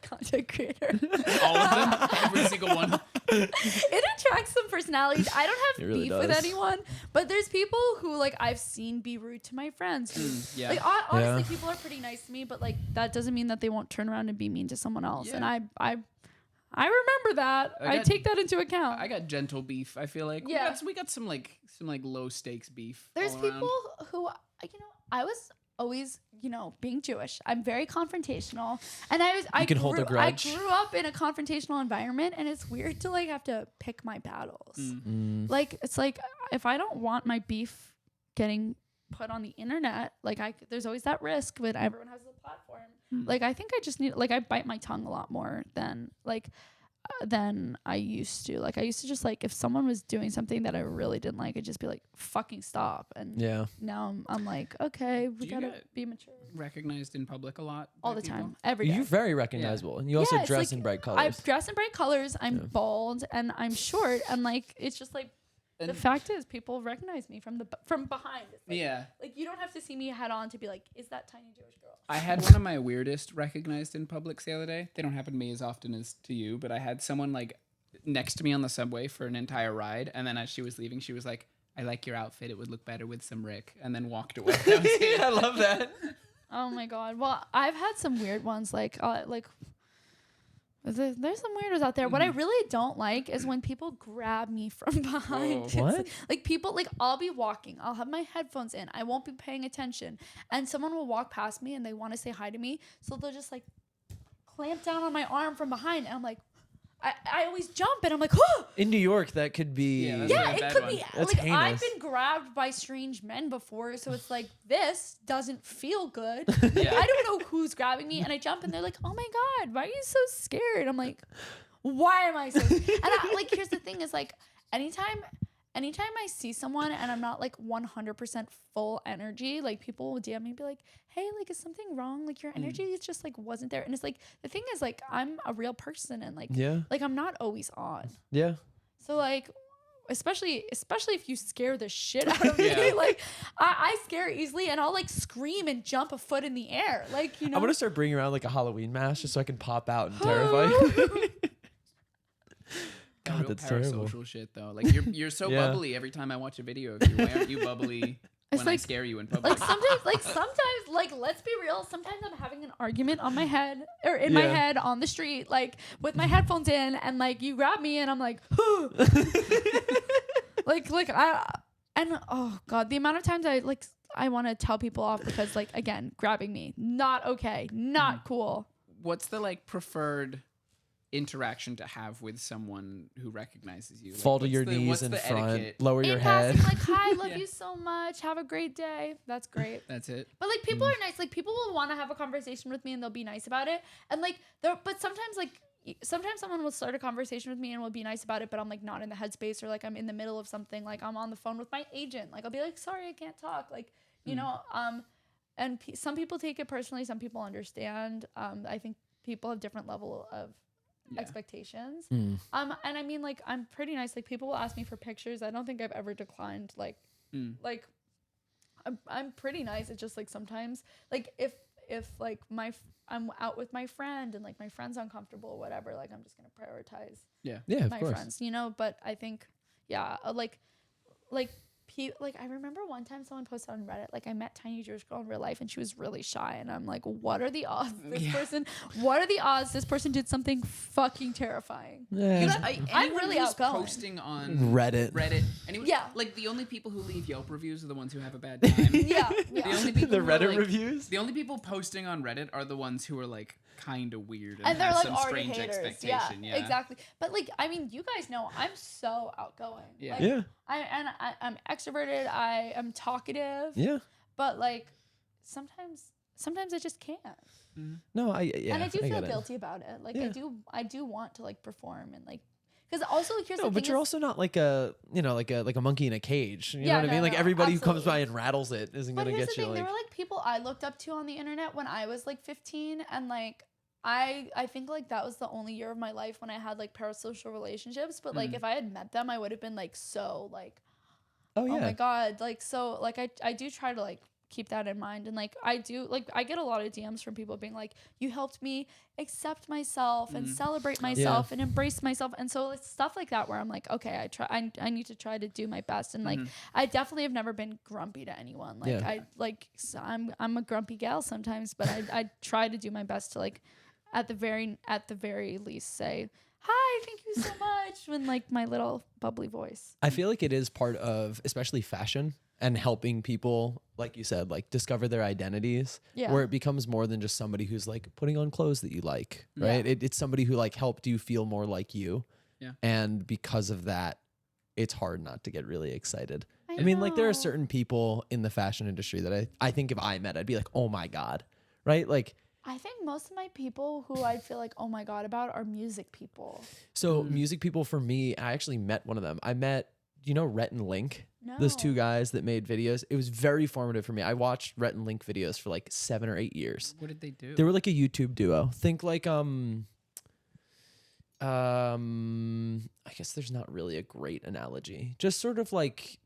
Content creator. All of them? Every single one? It attracts some personalities. I don't have It really beef with does. anyone, but there's people who like I've seen be rude to my friends. Who, Yeah. Like honestly, people are pretty nice to me, but like that doesn't mean that they won't turn around and be mean to someone else. Yeah. And I remember that. I take that into account. I got gentle beef. I feel like Yeah. we got some low stakes beef. There's all people around. who I was always, being Jewish, I'm very confrontational, and I can hold a grudge. I grew up in a confrontational environment, and it's weird to like have to pick my battles. Like it's like if I don't want my beef getting put on the internet, like there's always that risk, but everyone has a platform. Like I think I just need, like I bite my tongue a lot more than I used to. Like I used to just like, if someone was doing something that I really didn't like, I'd just be like, fucking stop. And now I'm like, okay, we gotta be mature. Recognized in public a lot All by the people? time, every day. You're very recognizable, and you also Yeah, it's dress like, in bright I colors. dress in bright colors. I'm bald and I'm short, and like it's just like the And- fact is people recognize me from behind. It's like, Yeah. like you don't have to see me head on to be like, is that tiny Jewish girl? I had one of my weirdest recognized in publics the other day. They don't happen to me as often as to you, but I had someone like next to me on the subway for an entire ride, and then as she was leaving, she was like, "I like your outfit. It would look better with some Rick," and then walked away. That was it. I love that. Oh my god. Well, I've had some weird ones. Like there's some weirdos out there. What I really don't like is when people grab me from behind. Whoa. It's What? Like people, like I'll be walking, I'll have my headphones in, I won't be paying attention, and someone will walk past me and they want to say hi to me, so they'll just like clamp down on my arm from behind, and I'm like, I always jump, and I'm like, oh! In New York, that could be. Yeah, that's Yeah, a it bad could one. be. That's Like I've heinous. been grabbed by strange men before, so it's like this doesn't feel good. Yeah. I don't know who's grabbing me, and I jump, and they're like, "Oh my god, why are you so scared?" I'm like, "Why am I so?" And like, here's the thing: is like, anytime I see someone and I'm not like 100% full energy, like people will DM me and be like, "Hey, like, is something wrong? Like your energy is just like wasn't there." And it's like the thing is like I'm a real person, and like like I'm not always on. Yeah. So like, especially if you scare the shit out of me, Yeah. like I scare easily, and I'll like scream and jump a foot in the air, like I'm gonna start bringing around like a Halloween mask just so I can pop out and terrify you. God, Real that's terrible. parasocial shit though. Like you're so Yeah. bubbly every time I watch a video of you. Why aren't you bubbly when I like- scare you in public? Like sometimes, like let's be real. Sometimes I'm having an argument on my head or in my Yeah. head on the street, like with my headphones in, and like you grab me, and I'm like, oh god, the amount of times I want to tell people off because like again, grabbing me, not okay, not cool. What's the like preferred interaction to have with someone who recognizes you? Like, Fall to what's your the- knees what's in the front, etiquette? lower your In head. passing, like, hi, love Yeah. you so much. Have a great day. That's great. That's it. But like people are nice. Like people will want to have a conversation with me and they'll be nice about it. And like but sometimes someone will start a conversation with me and will be nice about it, but I'm like not in the headspace, or like I'm in the middle of something. Like I'm on the phone with my agent. Like I'll be like, sorry, I can't talk. Like you know. And some people take it personally. Some people understand. I think people have different level of expectations. And I mean, like, I'm pretty nice. Like, people will ask me for pictures. I don't think I've ever declined. Like I'm pretty nice. It's just like sometimes, like if if like I'm out with my friend and like my friend's uncomfortable or whatever, like I'm just gonna prioritize Yeah, of my course. friends, but I think like I remember one time someone posted on Reddit, like I met Tiny Jewish Girl in real life and she was really shy, and I'm like, what are the odds this person did something fucking terrifying? I'm really who's outgoing. posting on Reddit. Anyone, Yeah. Like the only people who leave Yelp reviews are the ones who have a bad time. Yeah. The only people The who are, Reddit like, reviews. The only people posting on Reddit are the ones who are like kind of weird And they're have like some already strange haters. expectation. Yeah, Exactly. But like, I mean, you guys know I'm so outgoing. Yeah. Like, Yeah. I'm extroverted. I am talkative. Yeah. But like, sometimes I just can't. No, And I do feel get it. guilty about it. Like Yeah. I do want to like perform and like, because also like, here's No, the but thing you're is- also not like a like a monkey in a cage. You know what I no, mean? Like no, everybody who comes by absolutely. and rattles it isn't But gonna here's get the you thing, there like. were like people I looked up to on the internet when I was like 15, and like I think like that was the only year of my life when I had like parasocial relationships. But like if I had met them, I would have been like so like, Oh yeah. oh my god, like so like I do try to like keep that in mind, and like I do like I get a lot of DMs from people being like, you helped me accept myself and celebrate myself and embrace myself, and so it's stuff like that where I'm like, okay, I need to try to do my best, and like I definitely have never been grumpy to anyone. Like I'm a grumpy gal sometimes, but I try to do my best to like at the very least say hi, thank you so much, when like my little bubbly voice. I feel like it is part of especially fashion and helping people, like you said, like discover their identities. Yeah. Where it becomes more than just somebody who's like putting on clothes that you like, right? Yeah. It's somebody who like helped you feel more like you. Yeah. And because of that, it's hard not to get really excited. I mean, like there are know. certain people in the fashion industry that I think if I met, I'd be like, oh my God. Right? Like, I think most of my people who I feel like, oh my God, about are music people. so music people for me, I actually met one of them. I met, do you know Rhett and Link? No. Those two guys that made videos. It was very formative for me. I watched Rhett and Link videos for like 7 or 8 years. What did they do? They were like a YouTube duo. Think like I guess there's not really a great analogy. Just sort of like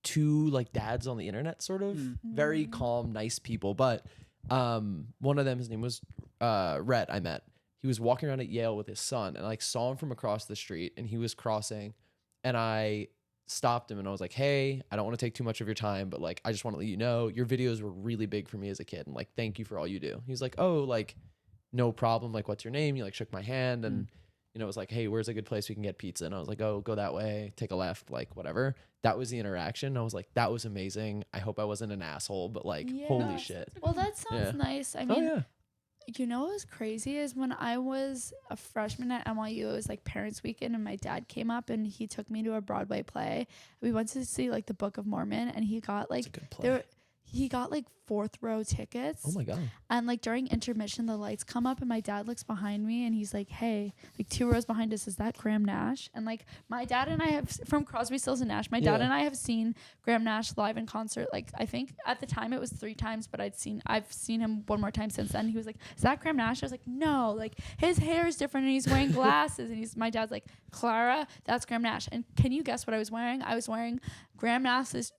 two like dads on the internet, sort of. Very calm, nice people. But one of them, his name was Rhett, I met. He was walking around at Yale with his son, and I like saw him from across the street, and he was crossing, and I stopped him and I was like, hey, I don't want to take too much of your time, but like I just want to let you know your videos were really big for me as a kid, and like thank you for all you do. He was like, oh, like no problem, like what's your name? You like shook my hand, and it was like, hey, where's a good place we can get pizza? And I was like, oh, go that way, take a left, like whatever. That was the interaction. I was like, that was amazing. I hope I wasn't an asshole, but like holy shit. Well, that sounds nice. I Oh mean, yeah. you know what was crazy is when I was a freshman at NYU, it was like Parents Weekend, and my dad came up and he took me to a Broadway play. We went to see like the Book of Mormon, and he got like It's a good play. he got like 4th row tickets. Oh my God. And like during intermission, the lights come up and my dad looks behind me and he's like, hey, like 2 rows behind us, is that Graham Nash? And like my dad and I have, from Crosby, Stills and Nash, my dad and I have seen Graham Nash live in concert. Like I think at the time it was 3 times, but I've seen him one more time since then. He was like, is that Graham Nash? I was like, no, like his hair is different and he's wearing glasses. And my dad's like, Clara, that's Graham Nash. And can you guess what I was wearing? I was wearing Graham Nash's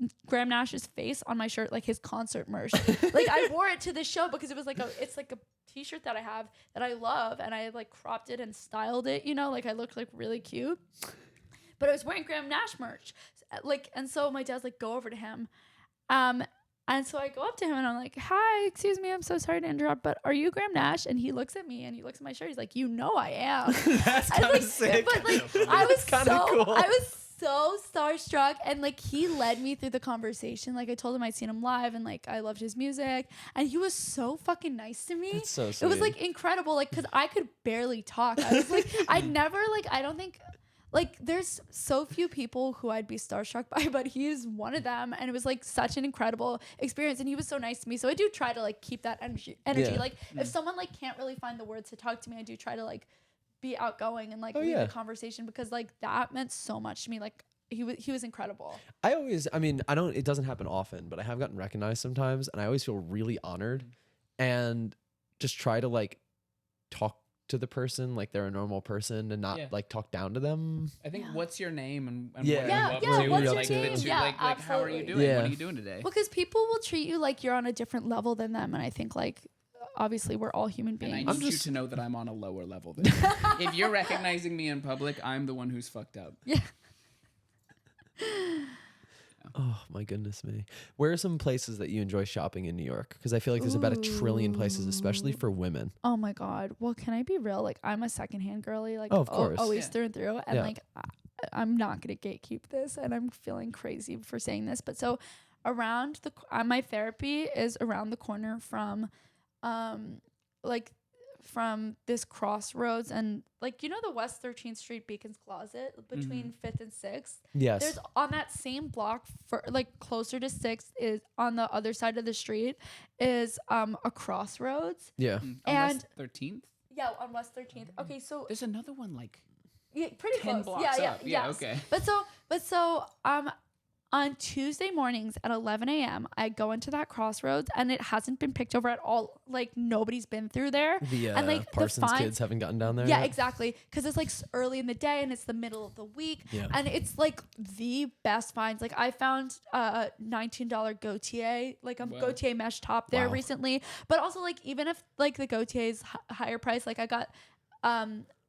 face on my shirt, like his concert merch. Like I wore it to the show because it was like it's like a t-shirt that I have that I love, and I like cropped it and styled it, like I looked like really cute. But I was wearing Graham Nash merch. Like, and so my dad's like, go over to him. And so I go up to him and I'm like, hi, excuse me, I'm so sorry to interrupt, but are you Graham Nash? And he looks at me and he looks at my shirt. He's like, I am. That's kind of sick. But like, I was cool. so starstruck, and like he led me through the conversation. Like I told him I'd seen him live and like I loved his music, and he was so fucking nice to me. That's so sweet. It was like incredible, like because I could barely talk. I was like, I don't think like there's so few people who I'd be starstruck by, but he's one of them, and it was like such an incredible experience, and he was so nice to me. So I do try to like keep that energy. Yeah. Like if someone like can't really find the words to talk to me, I do try to like be outgoing and like lead the conversation, because like that meant so much to me. Like he was incredible. It doesn't happen often, but I have gotten recognized sometimes, and I always feel really honored, and just try to like talk to the person like they're a normal person and not Yeah. like talk down to them. I think what's your name and Yeah. what Yeah, are you up yeah, to? what's your like, name? Yeah, like how are you absolutely. doing? Yeah. What are you doing today? Because people will treat you like you're on a different level than them, and I think like obviously we're all human And I beings. need you to know that I'm on a lower level than you. If you're recognizing me in public, I'm the one who's fucked up. Yeah. Oh my goodness me. Where are some places that you enjoy shopping in New York? Because I feel like there's about 1 trillion places, especially for women. Oh my God. Well, can I be real? Like, I'm a secondhand girly, like, Oh, of course. always Yeah. through and through. And Yeah. like, I'm not going to gatekeep this, and I'm feeling crazy for saying this. But so around my therapy is around the corner from, like, from this crossroads and like, you know, the West 13th Street Beacon's Closet between 5th and 6th. Yes. There's on that same block for like closer to 6th is on the other side of the street is a crossroads. Yeah. And 13th? Yeah, on West 13th. Okay, so There's another one like yeah, pretty 10 close. blocks Yeah, up. Yeah, yes. okay. But so on Tuesday mornings at 11 a.m. I go into that crossroads and it hasn't been picked over at all. Like nobody's been through there. The and like Parsons kids haven't gotten down there Yeah, yet? exactly. Because it's like early in the day and it's the middle of the week. Yeah. And it's like the best finds. Like I found a $19 Gautier, like a Wow. Gautier mesh top there Wow. recently. But also like even if like the Gautier is higher price, like I got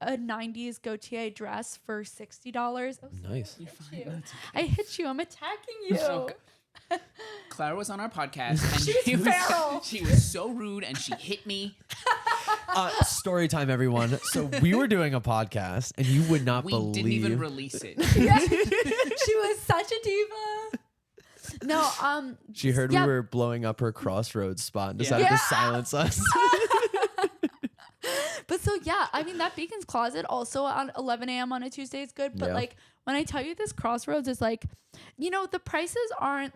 a 90s Gautier dress for $60. Oh, Nice. You're fine. you. That's I hit you. I'm attacking you. Okay. Clara was on our podcast and She's feral. she was so rude and she hit me. Story time, everyone. So we were doing a podcast, and you would not We believe. didn't even release it. Yeah. She was such a diva. No, She heard yeah. we were blowing up her crossroads spot and decided Yeah. to silence us. But so yeah, I mean that Beacon's Closet also on 11 a.m. on a Tuesday is good. But Yeah. like when I tell you this Crossroads is like, you know, the prices aren't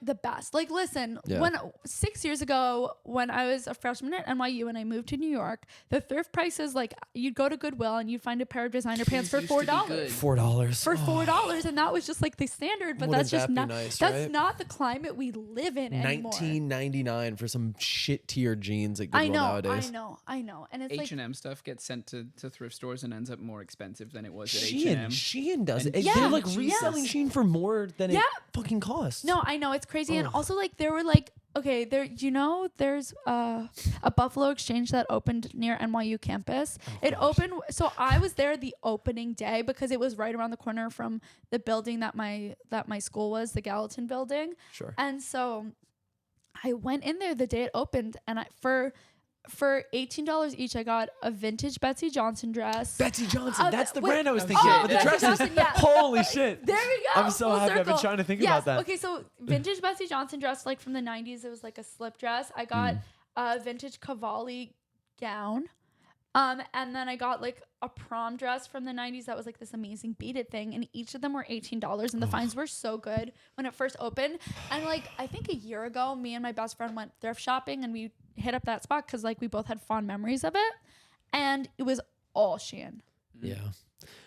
the best. Like listen, Yeah. when 6 years ago when I was a freshman at NYU and I moved to New York, the thrift prices like you'd go to Goodwill and you'd find a pair of designer pants for Used to be $4. good. $4 For $4, and that was just like the standard, but Wouldn't that's just that be not nice, that's right? not the climate we live in anymore. $19.99 for some shit tier jeans at Goodwill I know, nowadays. I know, and it's like H&M stuff gets sent to thrift stores and ends up more expensive than it was at Shein, H&M. Shein does it. And Yeah, They're like yes. reselling Shein for more than it Yeah. fucking costs. no, I know it's crazy, and Ugh. also like there were like okay, there's a Buffalo Exchange that opened near NYU campus. It opened, so I was there the opening day because it was right around the corner from the building that my school was, the Gallatin building. Sure. And so I went in there the day it opened, and for $18 each, I got a vintage Betsy Johnson dress. Betsy Johnson. That's the wait. brand I was Oh, thinking of. With the Betsy dresses. Johnson, yeah. Holy shit. There we go. I'm so full happy. I've been circle. trying to think Yes, about that. Okay, so vintage Betsy Johnson dress, like from the 90s, it was like a slip dress. I got a vintage Cavalli gown. And then I got like a prom dress from the 90s that was like this amazing beaded thing, and each of them were $18, and the finds were so good when it first opened. And like I think a year ago, me and my best friend went thrift shopping, and we hit up that spot because like we both had fond memories of it, and it was all Shein. Yeah.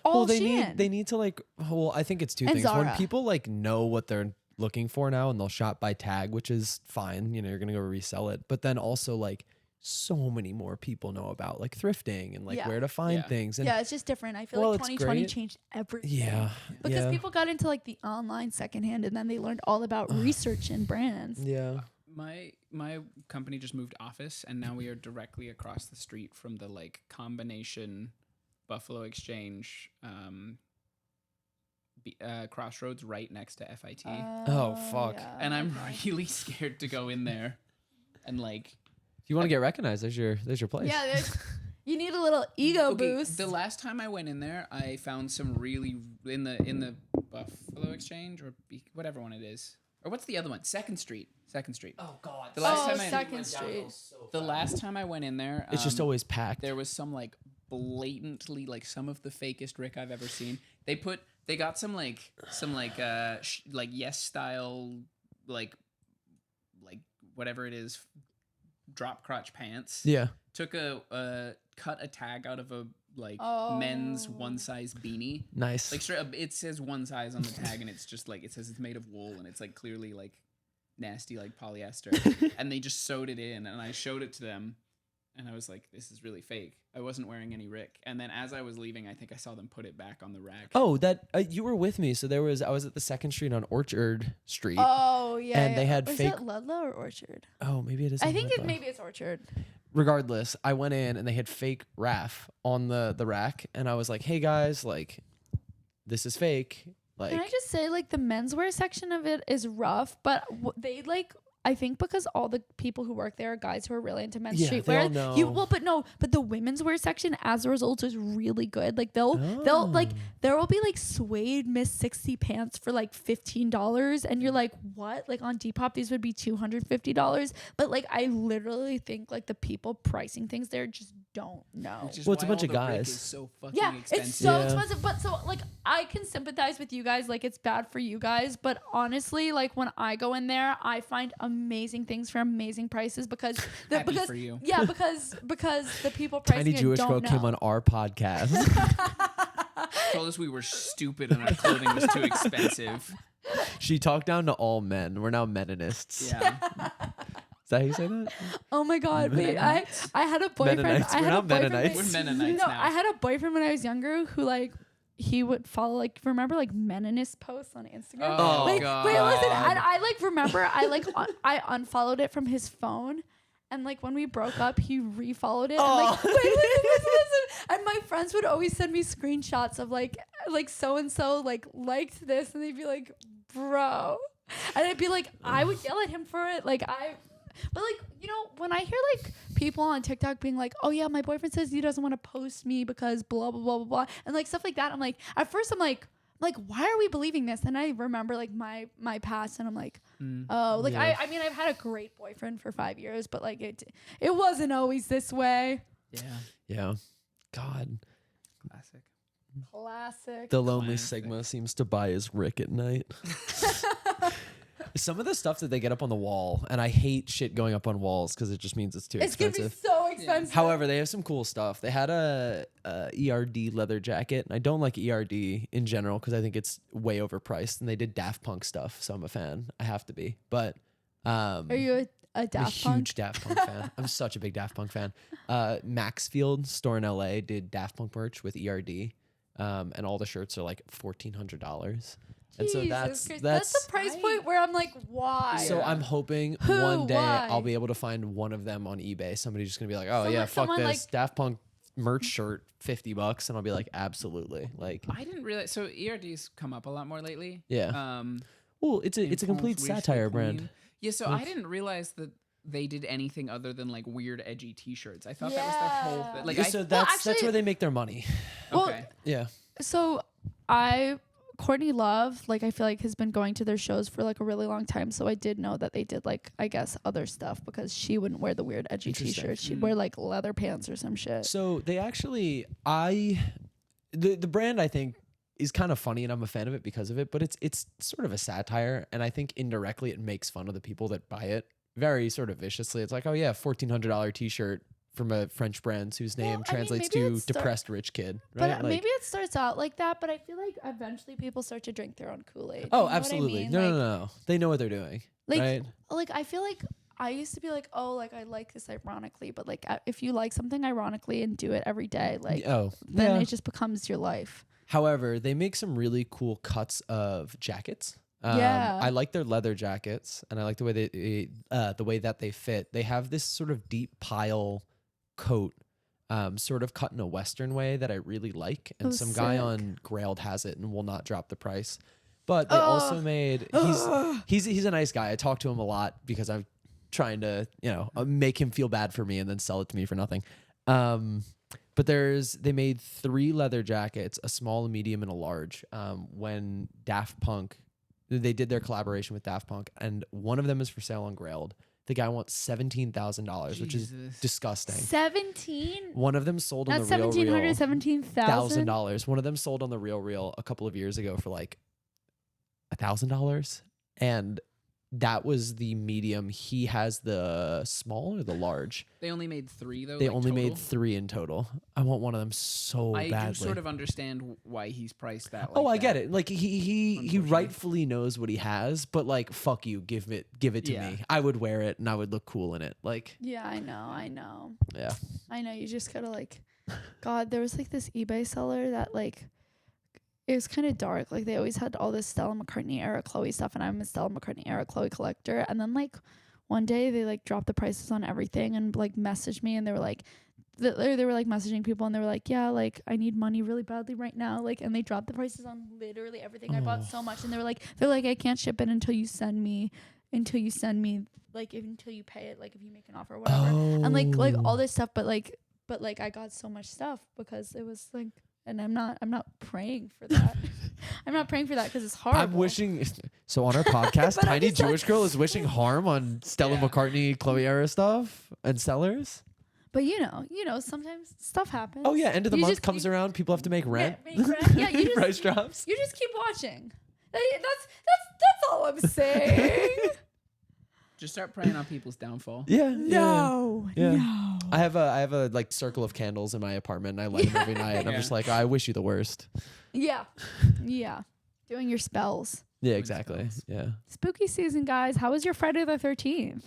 All Well, Shein. they need to like. Well, I think it's two And things. One, Zara. people like know what they're looking for now, and they'll shop by tag, which is fine. You know, you're gonna go resell it. But then also like so many more people know about like thrifting and like Yeah. where to find Yeah. things. And Yeah, it's just different. I feel Well, like it's 2020 great. changed everything. yeah, Because yeah, people got into like the online secondhand, and then they learned all about research and brands. yeah. My company just moved office, and now we are directly across the street from the like combination Buffalo Exchange Crossroads right next to FIT. Oh, fuck. yeah, And I'm okay. really scared to go in there and like If you want to get recognized, there's your place. Yeah, you need a little ego okay, boost. the last time I went in there, I found some really in the Buffalo Exchange or whatever one it is. Or what's the other one? Second Street. Oh God. The last Oh, time I Second Street. the last time I went in there, It's just always packed. there was some like blatantly like some of the fakest Rick I've ever seen. They got some yes style like whatever it is drop crotch pants. Yeah. Took cut a tag out of a like Oh. men's one size beanie. Nice. Like straight up, it says one size on the tag, and it's just like it says it's made of wool, and it's like clearly like nasty like polyester. And they just sewed it in, and I showed it to them, and I was like, this is really fake. I wasn't wearing any Rick. And then as I was leaving, I think I saw them put it back on the rack. Oh, that you were with me. So I was at the 2nd Street on Orchard Street. Oh yeah. And they had was fake. it Ludlow or Orchard? Oh, maybe it is. I think maybe it's Orchard. Regardless, I went in and they had fake RAF on the rack, and I was like, "Hey guys, like, this is fake." Like, Can I just say, like, the menswear section of it is rough, but they like. I think because all the people who work there are guys who are really into men's Yeah, they streetwear. all know. But the women's wear section, as a result, is really good. Like they'll like there will be like suede Miss 60 pants for like $15, and you're like, what? Like on Depop, these would be $250. But like I literally think like the people pricing things there just don't know. Which is Well, it's a why bunch all of the Rick guys. is so fucking Yeah, expensive. it's so Yeah. expensive. But so like I can sympathize with you guys. Like it's bad for you guys. But honestly, like when I go in there, I find amazing things for amazing prices because Happy for you. yeah, because the people pricing Tiny it Jewish don't Girl know. came on our podcast. Told us we were stupid and our clothing was too expensive. She talked down to all men. We're now meninists. Yeah. Is that how you say that? Oh my god, wait, I had a boyfriend. Mennonites. I We're had a not boyfriend. Mennonites. We're Mennonites No, now. I had a boyfriend when I was younger who like he would follow like remember like Meninist posts on Instagram. Oh, Wait, God. listen, and I like remember I like I unfollowed it from his phone. And like when we broke up, he refollowed it. And like, wait, listen. And my friends would always send me screenshots of like so and so like liked this, and they'd be like, bro. And I'd be like, I would yell at him for it. But like, you know, when I hear like people on TikTok being like, oh yeah, my boyfriend says he doesn't want to post me because blah blah blah blah blah, and like stuff like that, I'm like, at first I'm like, why are we believing this? And I remember like my past, and I'm like, oh, like Yeah. I mean, I've had a great boyfriend for 5 years, but like it wasn't always this way. Yeah. Yeah. God. Classic. The lonely Classic. Sigma seems to buy his Rick at night. Some of the stuff that they get up on the wall, and I hate shit going up on walls because it just means it's too It's gonna expensive. be so expensive. However, they have some cool stuff. They had a ERD leather jacket, and I don't like ERD in general because I think it's way overpriced. And they did Daft Punk stuff, so I'm a fan. I have to be. But Are you a I'm a Daft Punk? huge Daft Punk fan. I'm such a big Daft Punk fan. Maxfield store in LA did Daft Punk merch with ERD, and all the shirts are like $1,400. And so Jesus Christ. that's the price point where I'm like, why? so I'm hoping Who? one day Why? I'll be able to find one of them on eBay. Somebody's just gonna be like, oh yeah, fuck someone this like- Daft Punk merch shirt, $50, and I'll be like, absolutely, like, I didn't realize. So ERD's come up a lot more lately. yeah. Um, Well, it's a complete satire brand. Yeah. So I didn't realize that they did anything other than like weird, edgy T-shirts. I thought that was their whole Yeah. thing. Like, Yeah, so that's actually- where they make their money. Well, okay. Yeah. So Courtney Love, like I feel like has been going to their shows for like a really long time. So I did know that they did like, I guess, other stuff because she wouldn't wear the weird edgy Interesting. t-shirts. She'd wear like leather pants or some shit. So they actually, the brand I think is kind of funny, and I'm a fan of it because of it. But it's sort of a satire, and I think indirectly it makes fun of the people that buy it very sort of viciously. It's like, oh yeah, $1,400 T-shirt from a French brand whose name Well, I mean, translates maybe to it start- depressed rich kid. But Right? Like, maybe it starts out like that, but I feel like eventually people start to drink their own Kool-Aid. oh, You know what I absolutely. mean? No, like, no. They know what they're doing. Like, right? like I feel like I used to be like, oh, like I like this ironically, but like if you like something ironically and do it every day, like Oh, then yeah. it just becomes your life. However, they make some really cool cuts of jackets. Yeah. I like their leather jackets, and I like the way that they fit. They have this sort of deep pile coat, sort of cut in a Western way that I really like. And Oh, some guy sick. on Grailed has it and will not drop the price. But they Ugh. also made he's a nice guy. I talk to him a lot because I'm trying to make him feel bad for me and then sell it to me for nothing. But they made 3 leather jackets, a small, a medium, and a large. When Daft Punk, they did their collaboration with Daft Punk, and one of them is for sale on Grailed. The guy wants $17,000, which is Jesus. disgusting. 17? One of them sold on That's the Real Real $1,700, $17,000. $1,000. One of them sold on the Real Real a couple of years ago for like $1,000, and that was the medium. He has the small or the large. They only made 3 though. They like, only total. made 3 in total. I want one of them so I badly. do sort of understand why he's priced that. Oh, Like I get that. it. Like he Unfortunately. rightfully knows what he has, but like fuck you, give it to Yeah. me. I would wear it and I would look cool in it. Like Yeah, I know. yeah. I know. You just gotta like, God, there was like this eBay seller that like, it was kind of dark. Like they always had all this Stella McCartney era Chloe stuff, and I'm a Stella McCartney era Chloe collector. And then like one day they like dropped the prices on everything and like messaged me, and they were like, they were like messaging people, and they were like, yeah, like I need money really badly right now, like, and they dropped the prices on literally everything. I bought so much, and they're like I can't ship it until you send me like until you pay it, like if you make an offer or whatever. And like all this stuff, but like I got so much stuff because it was like, and I'm not praying for that. I'm not praying for that because it's horrible. I'm wishing. So on our podcast, But I'm Tiny just like- Jewish Girl is wishing harm on Stella McCartney, Chloe era stuff and sellers. But you know, sometimes stuff happens. Oh yeah, end of the You month just comes keep- around. People have to make rent. Make rent. Yeah, you just Price drops. You just keep watching. That's all I'm saying. Just start preying on people's downfall. Yeah. No. I have a like circle of candles in my apartment, and I light them every night. And I'm Yeah. just like, I wish you the worst. Yeah. Doing your spells. Yeah, exactly. Yeah. Spooky season, guys. How was your Friday the 13th?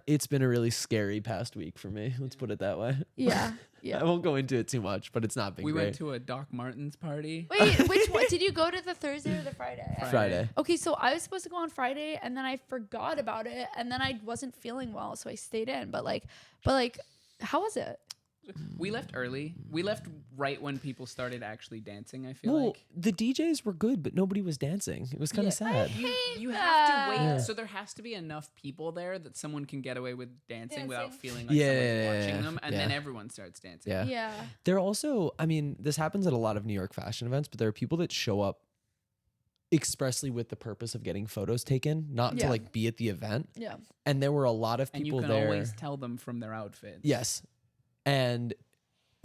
It's been a really scary past week for me. Let's put it that way. Yeah. I won't go into it too much, but it's not been We great. went to a Doc Martens party. Wait, which one? Did you go to the Thursday or the Friday? Friday. Okay, so I was supposed to go on Friday, and then I forgot about it, and then I wasn't feeling well, so I stayed in. But how was it? We left early. We left right when people started actually dancing, I feel Well, like. the DJs were good, but nobody was dancing. It was kind of sad. You have to wait. Yeah. So there has to be enough people there that someone can get away with dancing without Dancing. feeling like Yeah, someone's yeah, yeah, watching yeah. them. And then everyone starts dancing. Yeah. Yeah. There are also, I mean, this happens at a lot of New York fashion events, but there are people that show up expressly with the purpose of getting photos taken, not to Yeah. like be at the event. Yeah. And there were a lot of And you people can there. always tell them from their outfits. Yes. And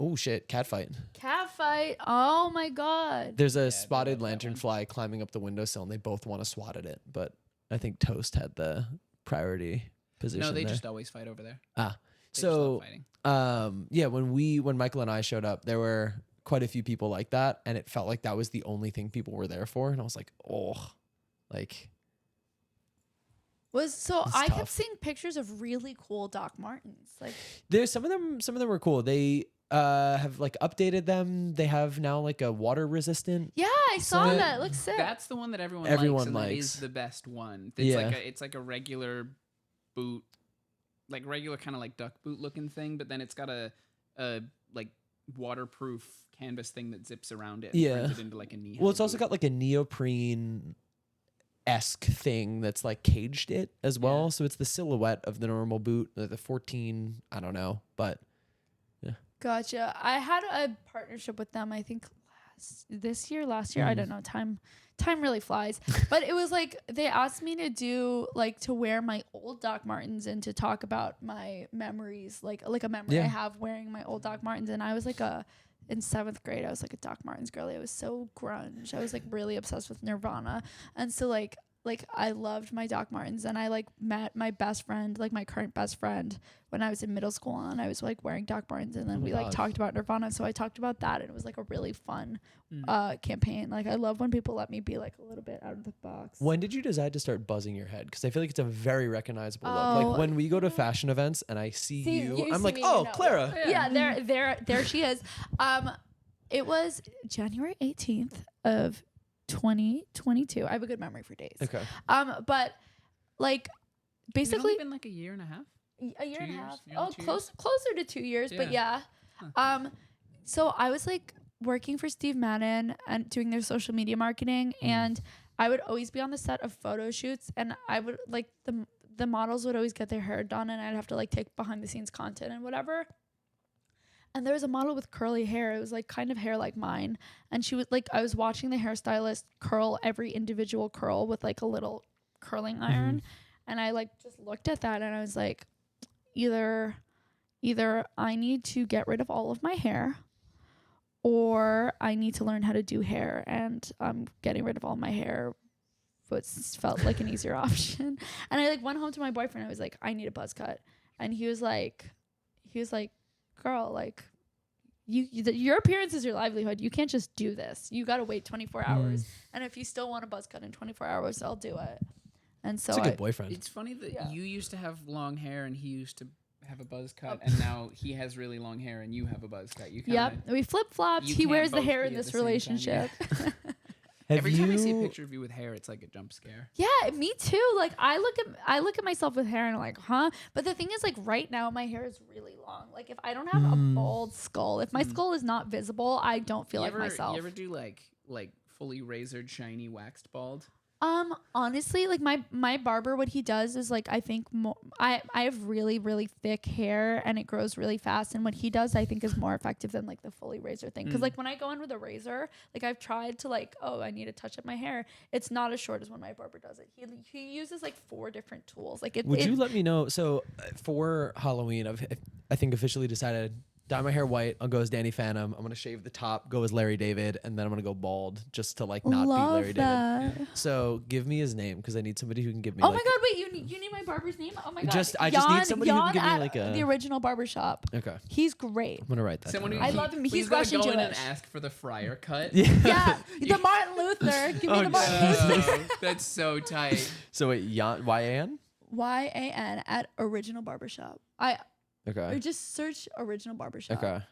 oh shit, cat fight. Cat fight. Oh my God. There's a they spotted love that one. lanternfly climbing up the windowsill, and they both want to swat at it. But I think Toast had the priority position. No, they there. just always fight over there. ah. They just love So fighting. yeah, when Michael and I showed up, there were quite a few people like that, and it felt like that was the only thing people were there for. And I was like, oh, like It's I tough. kept seeing pictures of really cool Doc Martens. Like there's some of them were cool. They have like updated them. They have now like a water resistant. yeah, I saw So- that. It looks sick. That's the one that everyone Everyone likes, and that likes. is the best one. Yeah. It's like a regular boot, like regular kind of like duck boot looking thing, but then it's got a like waterproof canvas thing that zips around it. And Yeah. turns it into like a knee. Well, it's also got like a neoprene esque thing that's like caged it as well. Yeah. So it's the silhouette of the normal boot, the 14. I don't know, but Gotcha. I had a partnership with them, I think last year. I don't know. Time really flies. But it was like they asked me to do like to wear my old Doc Martens and to talk about my memories, like a memory I Yeah. have wearing my old Doc Martens. And I was like in 7th grade, I was like a Doc Martens girly. I was so grunge. I was like really obsessed with Nirvana. And so like I loved my Doc Martens, and I like met my best friend, like my current best friend, when I was in middle school, and I was like wearing Doc Martens, and then my we like God. talked about Nirvana. So I talked about that, and it was like a really fun campaign. Like I love when people let me be like a little bit out of the box. when did you decide to start buzzing your head? Because I feel like it's a very recognizable look. Oh. Like when we go to fashion events and I see you, I'm see like, me, oh, you know. Clara. Yeah, there she is. It was January 18th of 2022. I have a good memory for days. Okay. But like It's basically only been like a year and a half. a year 2 and a years? half. Nearly Oh, 2 closer to 2 years, but yeah. So I was like working for Steve Madden and doing their social media marketing, and I would always be on the set of photo shoots, and I would like the models would always get their hair done, and I'd have to like take behind the scenes content and whatever. And there was a model with curly hair. It was like kind of hair like mine. And she was like, I was watching the hairstylist curl every individual curl with like a little curling iron. And I like just looked at that, and I was like, either I need to get rid of all of my hair, or I need to learn how to do hair. And I'm getting rid of all my hair but felt like an easier option. And I like went home to my boyfriend. I was like, I need a buzz cut. And he was like, girl, like your appearance is your livelihood. You can't just do this. You got to wait 24 hours. And if you still want a buzz cut in 24 hours, I'll do it. And so it's a good boyfriend. It's funny that you used to have long hair and he used to have a buzz cut, and now he has really long hair and you have a buzz cut. You we flip-flopped. He wears the hair in this relationship. Every time I see a picture of you with hair, it's like a jump scare. Yeah, me too. Like I look at myself with hair and I'm like, huh? But the thing is, like right now my hair is really long. Like if I don't have a bald skull, if my skull is not visible, I don't feel like myself. You ever do like fully razored, shiny, waxed bald? Honestly, like my barber, what he does is like, I think I have really, really thick hair and it grows really fast. And what he does, I think is more effective than like the fully razor thing. Cause like when I go in with a razor, like I've tried to like, oh, I need to touch up my hair. It's not as short as when my barber does it. He uses like 4 different tools. Like Would you let me know? So for Halloween, I think officially decided dye my hair white. I'll go as Danny Phantom. I'm gonna shave the top, go as Larry David, and then I'm gonna go bald just to like not be Larry David. So give me his name because I need somebody who can give me. Oh my god! Wait, you need my barber's name? Oh my god! I just need somebody who can give me like the original barbershop. Okay. He's great. I'm gonna write that. I love him. He's Russian Jewish. Jewish. And ask for the friar cut. Yeah, the Martin Luther. Give me the Martin Luther. That's so tight. So wait, YAN? YAN at original barbershop. Okay. Or just search original barbershop. Okay.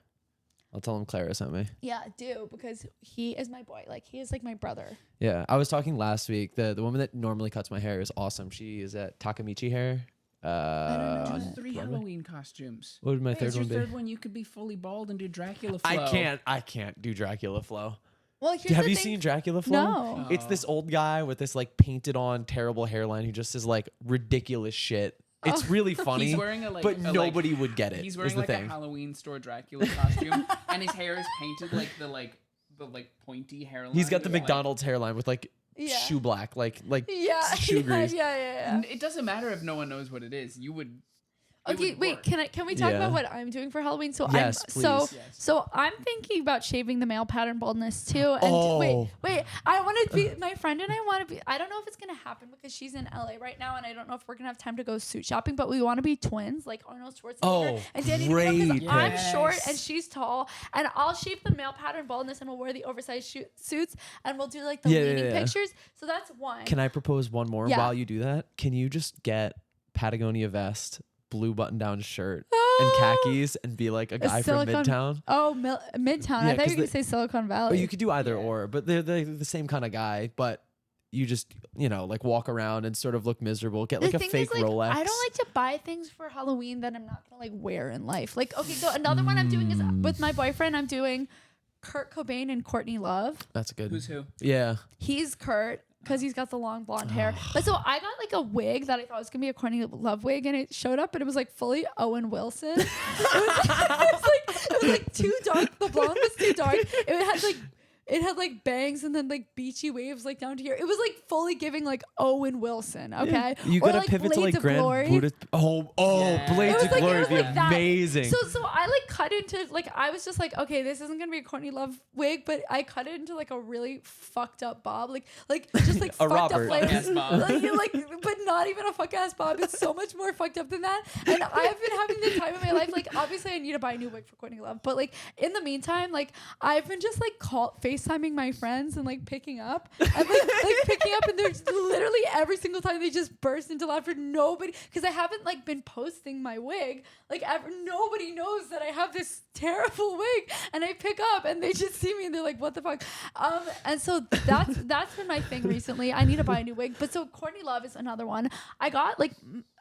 I'll tell him Clara sent me. Yeah, do, because he is my boy. Like, he is like my brother. Yeah, I was talking last week. The woman that normally cuts my hair is awesome. She is at Takamichi Hair. I don't know. 3 Halloween costumes. What would my third one be? Your third one, you could be fully bald and do Dracula flow. I can't do Dracula flow. Well, have you seen Dracula flow? No. It's this old guy with this like painted on terrible hairline who just is like ridiculous shit. It's really funny, he's wearing but nobody would get it. He's wearing the like thing. a Halloween store Dracula costume, and his hair is painted like the pointy hairline. He's got the McDonald's hairline with like shoe black, like shoe grease. Yeah. It doesn't matter if no one knows what it is. You would. Okay, wait. Can we talk about what I'm doing for Halloween? So yes, please. So I'm thinking about shaving the male pattern baldness too. And wait. I want to be my friend, and I want to be. I don't know if it's gonna happen because she's in LA right now, and I don't know if we're gonna have time to go suit shopping. But we want to be twins, like Arnold Schwarzenegger and Danny DeVito, because I'm short and she's tall, and I'll shave the male pattern baldness, and we'll wear the oversized suits, and we'll do like the leaning pictures. So that's one. Can I propose one more while you do that? Can you just get Patagonia vest, blue button-down shirt, and khakis, and be like a guy from Midtown? Oh, Midtown. I thought you were gonna say Silicon Valley. Or you could do either or, but they're the same kind of guy. But you just like walk around and sort of look miserable. Get like a fake Rolex. I don't like to buy things for Halloween that I'm not gonna like wear in life. Like, okay, so another one I'm doing is with my boyfriend. I'm doing Kurt Cobain and Courtney Love. That's good. Who's who? Yeah. He's Kurt. Because he's got the long blonde hair. But so I got like a wig that I thought was going to be a Courtney Love wig, and it showed up and it was like fully Owen Wilson. it was like too dark. The blonde was too dark. It had like bangs and then like beachy waves like down to here. It was like fully giving like Owen Wilson, okay? You gotta pivot to like Grand Budapest. Blades of Glory would be amazing. So I like cut into like, I was just like, okay, this isn't gonna be a Courtney Love wig, but I cut it into like a really fucked up bob, like just like a fucked Robert. up layers, but not even a fuck ass bob. It's so much more fucked up than that. And I've been having the time of my life. Like obviously I need to buy a new wig for Courtney Love, but like in the meantime, like I've been just like FaceTiming my friends and like picking up and there's literally every single time they just burst into laughter. Nobody, because I haven't like been posting my wig, like nobody knows that I have this terrible wig, and I pick up and they just see me and they're like, what the fuck? And so that's been my thing recently. I need to buy a new wig. But so Courtney Love is another one. I got like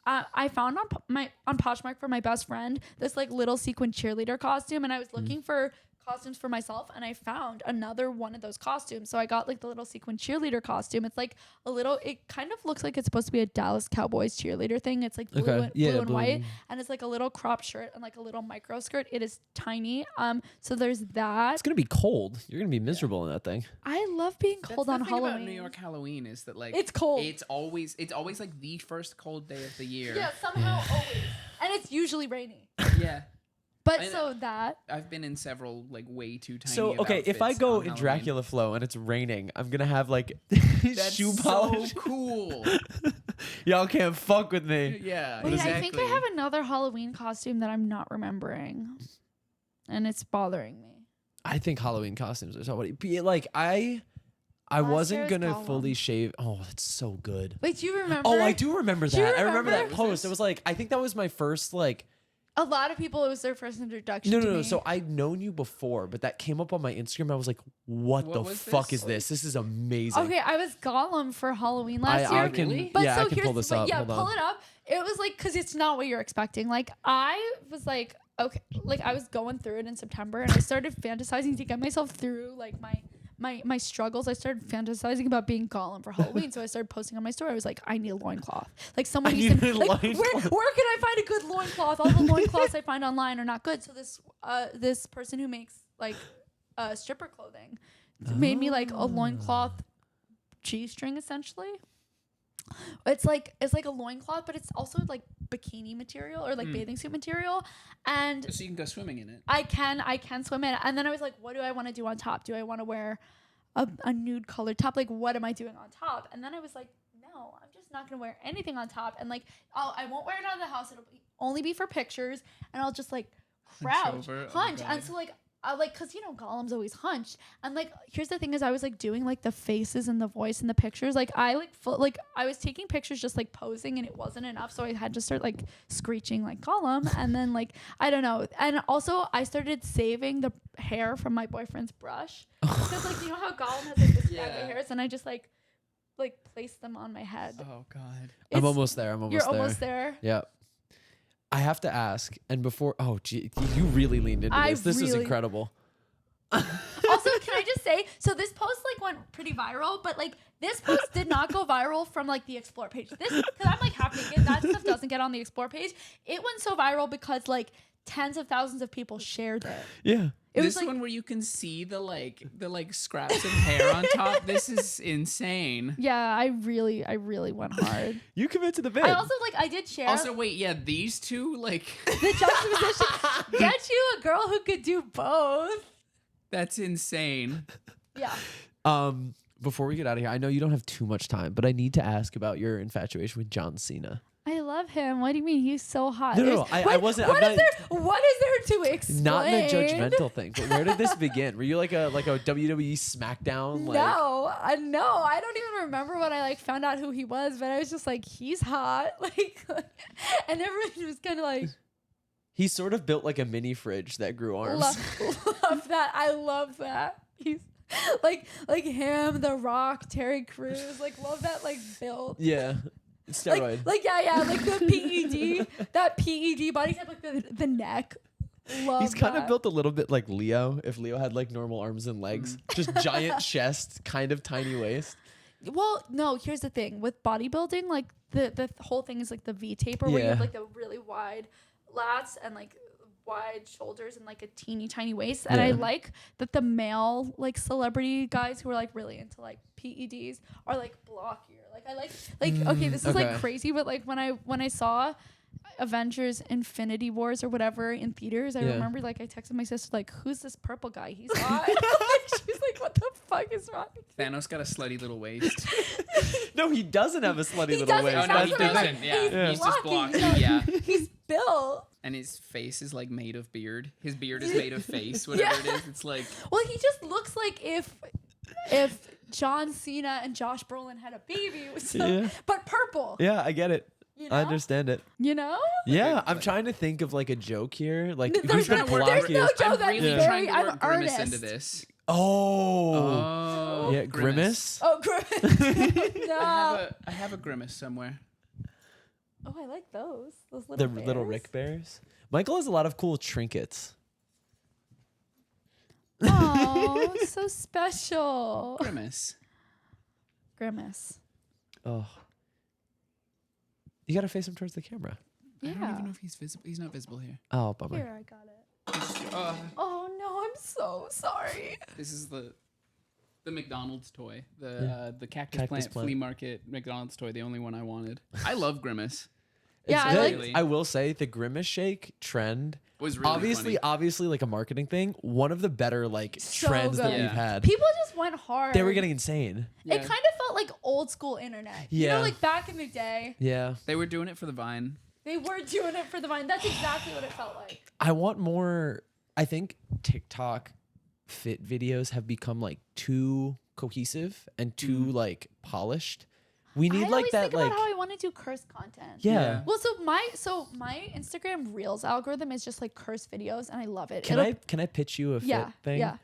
I found on Poshmark for my best friend this like little sequin cheerleader costume, and I was looking for costumes for myself, and I found another one of those costumes. So I got like the little sequin cheerleader costume. It's like it kind of looks like it's supposed to be a Dallas Cowboys cheerleader thing. It's like blue and white, and it's like a little crop shirt and like a little micro skirt. It is tiny. So there's that. It's gonna be cold. You're gonna be miserable in that thing. I love being cold on Halloween. About New York Halloween is that like it's cold. It's always like the first cold day of the year. Yeah, somehow always, and it's usually rainy. Yeah. But I- so that. I've been in several like way too tiny. So of okay, if I outfits go on in Halloween. Dracula flow and it's raining, I'm gonna have like That's shoe so polish. cool. Y'all can't fuck with me. Yeah, Wait, exactly. I think I have another Halloween costume that I'm not remembering, and it's bothering me. I think Halloween costumes are so funny. Like I wasn't year's gonna Gollum. fully shave. Oh, it's so good. Wait, do you remember? Oh, I do remember Do you that. I remember that remember? post. It was like I think that was my first like. A lot of people, it was their first introduction. No, to no, no. me. So I'd known you before, but that came up on my Instagram. I was like, "What the was fuck this? is this? This is amazing." Okay, I was Gollum for Halloween last year. I can, Really? But yeah, so I can here's pull this but up. yeah, Hold pull on. it up. It was like because it's not what you're expecting. Like I was like, okay, like I was going through it in September, and I started fantasizing to get myself through like my struggles. I started fantasizing about being Gollum for Halloween, so I started posting on my story. I was like, I need a loincloth. Like someone I needs need to a like where loincloth. can I find a good loincloth? All the loincloths I find online are not good. So this person who makes like stripper clothing made me like a loincloth G-string essentially. It's like a loincloth, but it's also like bikini material or like bathing suit material. And So you can go swimming in it. I can swim in it. And then I was like, what do I want to do on top? Do I want to wear a nude colored top? Like, what am I doing on top? And then I was like, no, I'm just not going to wear anything on top. And like, I won't wear it out of the house. Only be for pictures. And I'll just like crouch, over. Oh, hunch. God. And so like, cause you know, Gollum's always hunched. And like, here's the thing is I was like doing like the faces and the voice and the pictures. Like I I was taking pictures just like posing and it wasn't enough. So I had to start like screeching like Gollum. And then like, I don't know. And also I started saving the hair from my boyfriend's brush. Because like, you know how Gollum has like this bag of hairs and I just like placed them on my head. Oh God. I'm It's- almost there. You're almost there. Yeah. I have to ask, and before, oh, gee, you really leaned into I this. This is really- incredible. Also, can I just say, so this post like went pretty viral, but like this post did not go viral from like the explore page. This, because I'm like half naked, that stuff doesn't get on the explore page. It went so viral because like tens of thousands of people shared it. Yeah. It This was like, one where you can see the scraps of hair on top. This is insane. yeah, I really went hard. You commit to the bit. I also like I did share Also, wait, yeah, these two like the juxtaposition. Get you a girl who could do both. that's insane. Yeah. Before we get out of here, I know you don't have too much time, but I need to ask about your infatuation with John Cena. I love him. What do you mean? He's so hot. No, no, There's- no, I what- wasn't- What I'm is not- what is there to explain? Not in a judgmental thing, but where did this begin? Were you like a WWE SmackDown? Like, No, I don't even remember when I like found out who he was, but I was just like, he's hot, like and everyone was kind of like, he sort of built like a mini fridge that grew arms. love that. I love that. He's like him, The Rock, Terry Crews, like love that like build. Yeah. Steroid. Like yeah, like the PED, that PED body type, like the neck. Love He's kind that. of built a little bit like Leo, if Leo had like normal arms and legs. Just giant chest, kind of tiny waist. Well, no, here's the thing. With bodybuilding, like the whole thing is like the V taper where you have Yeah. like the really wide lats and like wide shoulders and like a teeny tiny waist. And I Yeah. like that the male like celebrity guys who are like really into like PEDs are like blockier. Like I like okay, this is okay. like crazy, but like when I saw Avengers Infinity Wars or whatever in theaters, I Yeah. remember like I texted my sister like, who's this purple guy? He's hot. Like, she's like, what the fuck is wrong? Thanos got a slutty little waist. No, he doesn't have a slutty He little doesn't. waist. Oh no, That's he what I meant. doesn't. Yeah, he's just blocking, blocking. Yeah, He's built. and his face is like made of beard. His beard is made of face. Whatever it is, it's like Well, he just looks like if John Cena and Josh Brolin had a baby, Yeah. but purple. Yeah, I get it. You know? I understand it. You know? Yeah, I'm trying to think of like a joke here. Like There's who's the no- there's blockiest? no joke. I'm that's really very- trying to I'm work grimace earnest. into this. Oh. Oh, Yeah, grimace. Oh, great. No. I have a grimace somewhere. Oh, I like those. Those The little little bears. Rick Bears. Michael has a lot of cool trinkets. Oh, so special. Grimace. Grimace. Oh. You gotta face him towards the camera. I don't Yeah. even know if he's visible. He's not visible here. Oh, bummer. Here, I got it. Uh, Oh no, I'm so sorry. this is the McDonald's toy. The Yeah. the cactus, Cactus plant plant. flea market McDonald's toy. The only one I wanted. I love Grimace. Yeah, It's I like, really- I will say the Grimace Shake trend. Was really funny. Obviously, like a marketing thing. One of the better like So trends that good. we've had. People just went hard. They were getting insane. Yeah. It kind of felt like old school internet. You Yeah. know, like back in the day, Yeah. They were doing it for the Vine. they were doing it for the Vine. That's exactly what it felt like. I want more. I think TikTok fit videos have become like too cohesive and too like polished. We need I like always that think like about how I want to do curse content. yeah. Well, so my Instagram Reels algorithm is just like curse videos, and I love it. Can I pitch you a fit Yeah, thing? yeah,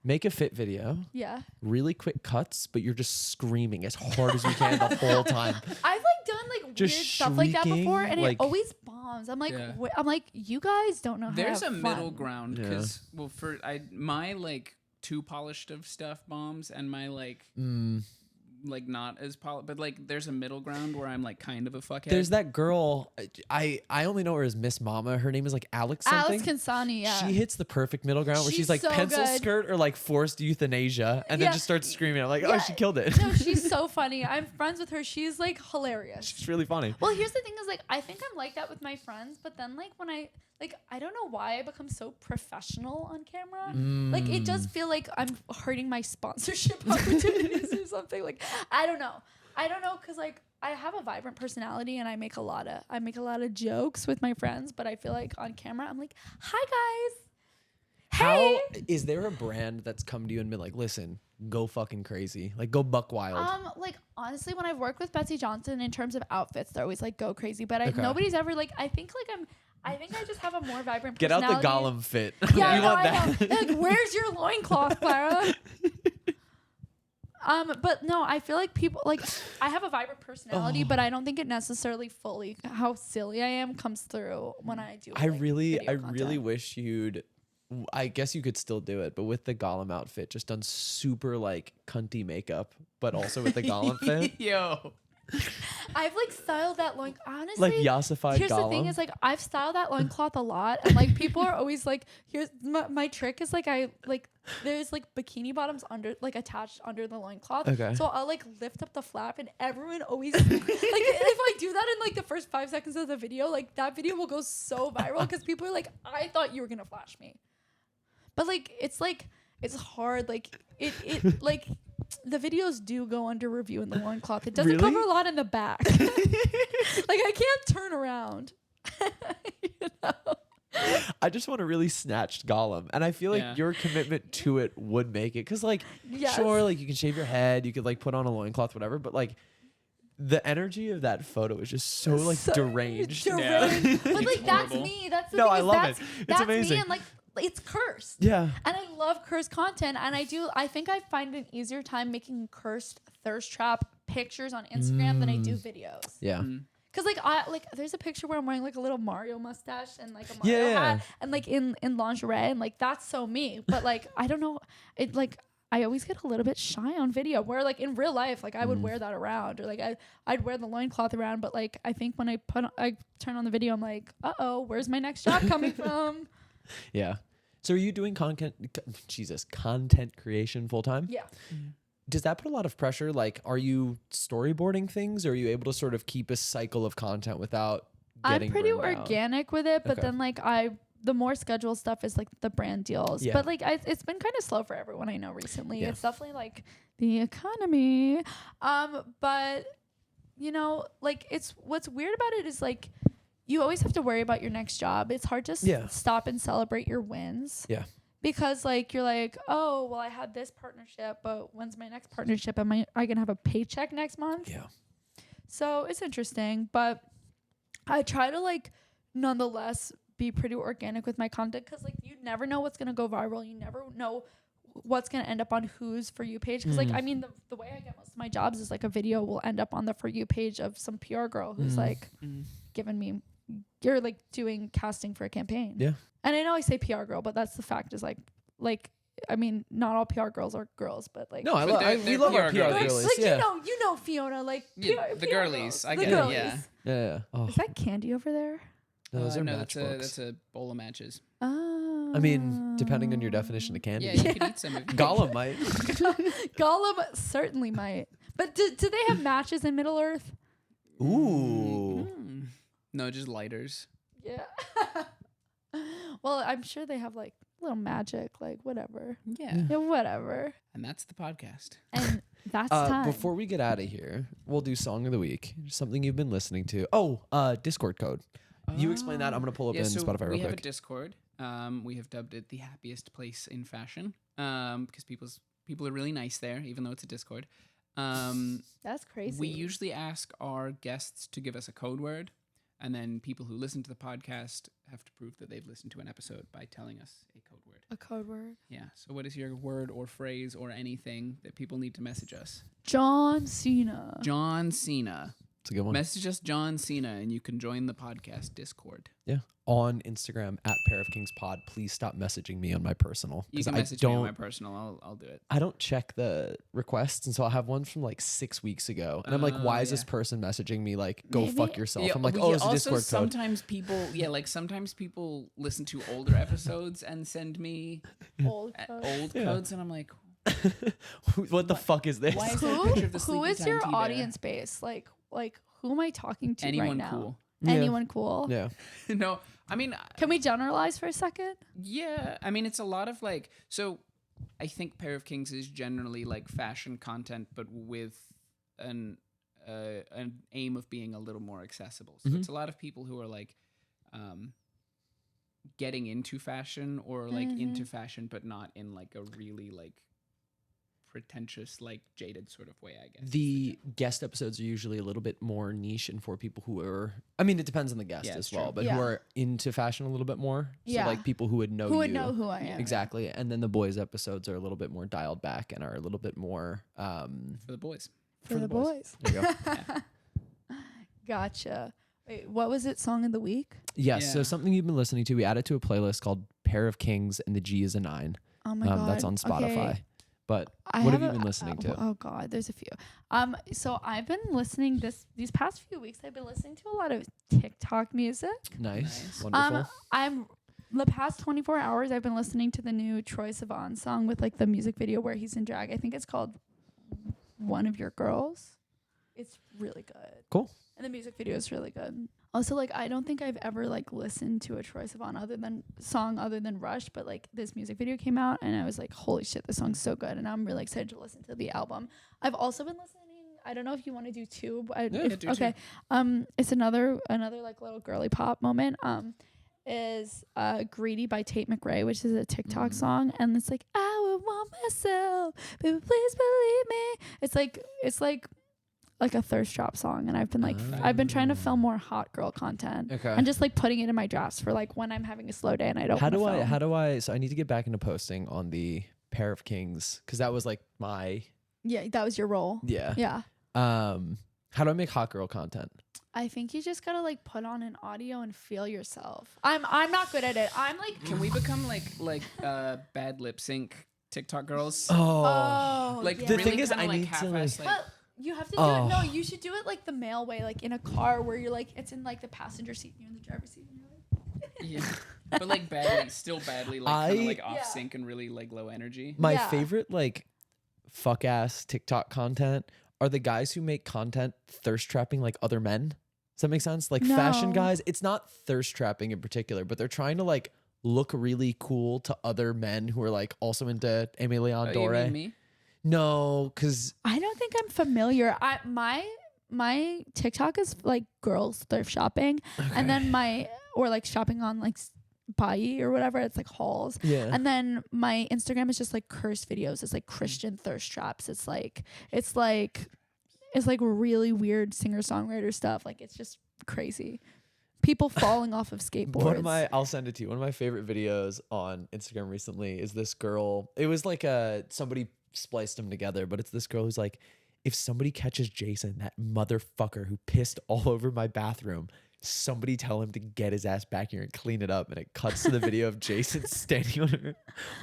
Make a fit video, yeah. really quick cuts, but you're just screaming as hard as you can the whole time. I've like done like Just weird stuff like that before, shrieking, and like- it always bombs. I'm like, Yeah. I'm like, you guys don't know how There's to a have middle fun. ground Yeah. because my like too polished of stuff bombs and my like like not as polished, but like there's a middle ground where I'm like kind of a fuckhead. There's that girl. I only know her as Miss Mama. Her name is like Alex something. Alex Consani, yeah. She hits the perfect middle ground where she's She's like so pencil good. skirt or like forced euthanasia, and then Yeah. just starts screaming. I'm like, oh, Yeah. she killed it. No, she's so funny. I'm friends with her. She's like hilarious. She's really funny. Well, here's the thing is like I think I'm like that with my friends, but then like when I don't know why I become so professional on camera. Like it does feel like I'm hurting my sponsorship opportunities or something. Like I don't know because like I have a vibrant personality and I make a lot of jokes with my friends, but I feel like on camera I'm like, hi guys. Hey. How is there a brand that's come to you and been like, listen, go fucking crazy, like go buck wild? Like honestly, when I've worked with Betsy Johnson in terms of outfits, they're always like go crazy. But Okay. nobody's ever like. I think I just have a more vibrant Get out personality. the Gollum fit. Yeah, We no, want I that. know. Like, where's your loincloth, Clara? But no, I feel like people like I have a vibrant personality, but I don't think it necessarily fully how silly I am comes through when I do. I like, really video really content. wish you'd. I guess you could still do it, but with the Gollum outfit, just done super like cunty makeup, but also with the Gollum fit, Yo. I've like styled that loin. Honestly, like yassified here's Gollum. the thing is like I've styled that loincloth a lot, and like people are always like, here's my trick is like I like there's like bikini bottoms under like attached under the loincloth. Okay. So I'll like lift up the flap, and everyone always like if I do that in like the first 5 seconds of the video, like that video will go so viral because people are like, I thought you were gonna flash me, but like it's hard like it like. The videos do go under review in the loincloth. It doesn't Really? cover a lot in the back. Like I can't turn around. You know? I just want a really snatched Gollum, and I feel like Yeah. your commitment to it would make it. Because like, Yes. sure, like you can shave your head, you could like put on a loincloth, whatever, but like. The energy of that photo is just so like So deranged. deranged. But like It's that's horrible. me. That's the No, thing I is love that's, it. It's that's amazing. me, and like it's cursed. Yeah. And I love cursed content, and I think I find an easier time making cursed thirst trap pictures on Instagram than I do videos. Yeah. Cause like there's a picture where I'm wearing like a little Mario mustache and like a Mario Yeah. hat and like in lingerie, and like that's so me. But like I don't know, it like I always get a little bit shy on video where like in real life like I would wear that around, or like I'd wear the loincloth around, but like I think when I turn on the video I'm like, where's my next job coming from? Yeah. So are you doing content creation full time? Yeah. Does that put a lot of pressure? Like, are you storyboarding things, or are you able to sort of keep a cycle of content without getting I'm pretty burned out? organic with it, but Okay. then like the more scheduled stuff is like the brand deals. Yeah. But like it's been kind of slow for everyone I know recently. Yeah. It's definitely like the economy. But you know, like it's what's weird about it is like you always have to worry about your next job. It's hard to Yeah. stop and celebrate your wins. Yeah. Because like you're like, oh well, I had this partnership, but when's my next partnership? Am I gonna have a paycheck next month? Yeah. So it's interesting, but I try to like nonetheless be pretty organic with my content, because like you never know what's gonna go viral. You never know what's gonna end up on who's For You page. Because like I mean the way I get most of my jobs is like a video will end up on the For You page of some PR girl who's like giving me, you're like doing casting for a campaign. Yeah. And I know I say PR girl, but that's the fact is like I mean not all PR girls are girls, but like No, But we they're love our PR PR girlies. girlies. like Yeah. you know Fiona, like Yeah, PR, the PR girlies. girls. I The get it, girlies. yeah. Yeah. Oh, Is that candy over there? no, those are no, that's matchbooks. that's a bowl of matches. Oh. I mean, depending on your definition of candy. Yeah, you could eat some of it. Gollum might. Gollum certainly might. But do they have matches in Middle Earth? Ooh. No, just lighters. Yeah. Well, I'm sure they have like little magic, like whatever. Yeah. Yeah, whatever. And that's the podcast. And that's time. Before we get out of here, we'll do song of the week. Something you've been listening to. Oh, Discord code. You explain that. I'm gonna pull up in so Spotify real we have a quick. Discord. We have dubbed it the happiest place in fashion. Because people are really nice there, even though it's a Discord. That's crazy. We usually ask our guests to give us a code word, and then people who listen to the podcast have to prove that they've listened to an episode by telling us a code word. a code word. Yeah. So what is your word or phrase or anything that people need to message us? John Cena. John Cena. It's a good one. Message us John Cena, and you can join the podcast Discord. Yeah. On Instagram at Pair of Kings Pod. Please stop messaging me on my personal. You can message me on my personal. I'll do it. I don't check the requests, and so I'll have one from like 6 weeks ago, and I'm like, "Why is this person messaging me? Like, go Maybe- fuck yourself." Yeah, I'm like, we "Oh, it's a also Discord code." sometimes people listen to older episodes and send me Old code. old Yeah. codes, and I'm like, What the fuck is this? Why is there a picture of the Who Sleepy is Time your tea bear? audience base? Like who am I talking to Anyone right now? cool? Yeah. Anyone cool? Yeah. No, I mean, Can we generalize for a second? yeah, I mean, it's a lot of like, so I think Pair of Kings is generally like fashion content, but with an aim of being a little more accessible. So it's a lot of people who are like getting into fashion or like into fashion, but not in like a really like pretentious, like jaded sort of way, I guess. The guest episodes are usually a little bit more niche and for people who are, I mean, it depends on the guest Yeah, as it's well, true. but Yeah. who are into fashion a little bit more. So Yeah. like people who would know Who would you. know who I am? Exactly. And then the boys episodes are a little bit more dialed back and are a little bit more For the boys. For the boys. There you go. Gotcha. Wait, what was it? Song of the week? Yes. So Yeah. something you've been listening to, we added to a playlist called Pair of Kings and the G is a 9. Oh my god. That's on Spotify. Okay. But I what have you a- been listening to? Oh god, there's a few. So I've been listening these past few weeks. I've been listening to a lot of TikTok music. Nice. Nice. Wonderful. I'm the past 24 hours I've been listening to the new Troye Sivan song with like the music video where he's in drag. I think it's called One of Your Girls. It's really good. Cool. And the music video is really good. Also, like, I don't think I've ever like listened to a Troye Sivan other than Rush, but like this music video came out and I was like, holy shit, this song's so good. And I'm really excited to listen to the album. I've also been listening. I don't know if you want to do two. do okay. It's another like little girly pop moment. Is Greedy by Tate McRae, which is a TikTok song, and it's like, I would want myself, baby, please believe me. It's like a thirst trap song, and I've been trying to film more hot girl content. Okay. And just like putting it in my drafts for like when I'm having a slow day and I don't How do film. so I need to get back into posting on the Pair of Kings because that was like my Yeah, that was your role. yeah. Yeah. How do I make hot girl content? I think you just gotta like put on an audio and feel yourself. I'm not good at it. I'm like, Can we become like bad lip sync TikTok girls? oh, Like yeah. The really thing is, kinda I like need to, half-assed, like- Well, you have to do it. No, you should do it like the male way, like in a car where you're like, it's in like the passenger seat and you're in the driver's seat. And you're like, Yeah. But like badly, like kind of like off Yeah. sync and really like low energy. My Yeah. favorite like fuck ass TikTok content are the guys who make content thirst trapping like other men. Does that make sense? Like fashion No. guys, it's not thirst trapping in particular, but they're trying to like look really cool to other men who are like also into Aimee Leon Oh, you Dore. mean me? No, because I don't think I'm familiar. My TikTok is like girls thrift shopping, and then or like shopping on like Bai or whatever. It's like hauls. yeah. And then my Instagram is just like curse videos. It's like Christian thirst traps. It's like really weird singer-songwriter stuff. Like it's just crazy. People falling off of skateboards. I'll send it to you. One of my favorite videos on Instagram recently is this girl. It was like somebody spliced them together, but it's this girl who's like, if somebody catches Jason, that motherfucker who pissed all over my bathroom, somebody tell him to get his ass back here and clean it up. And it cuts to the video of Jason standing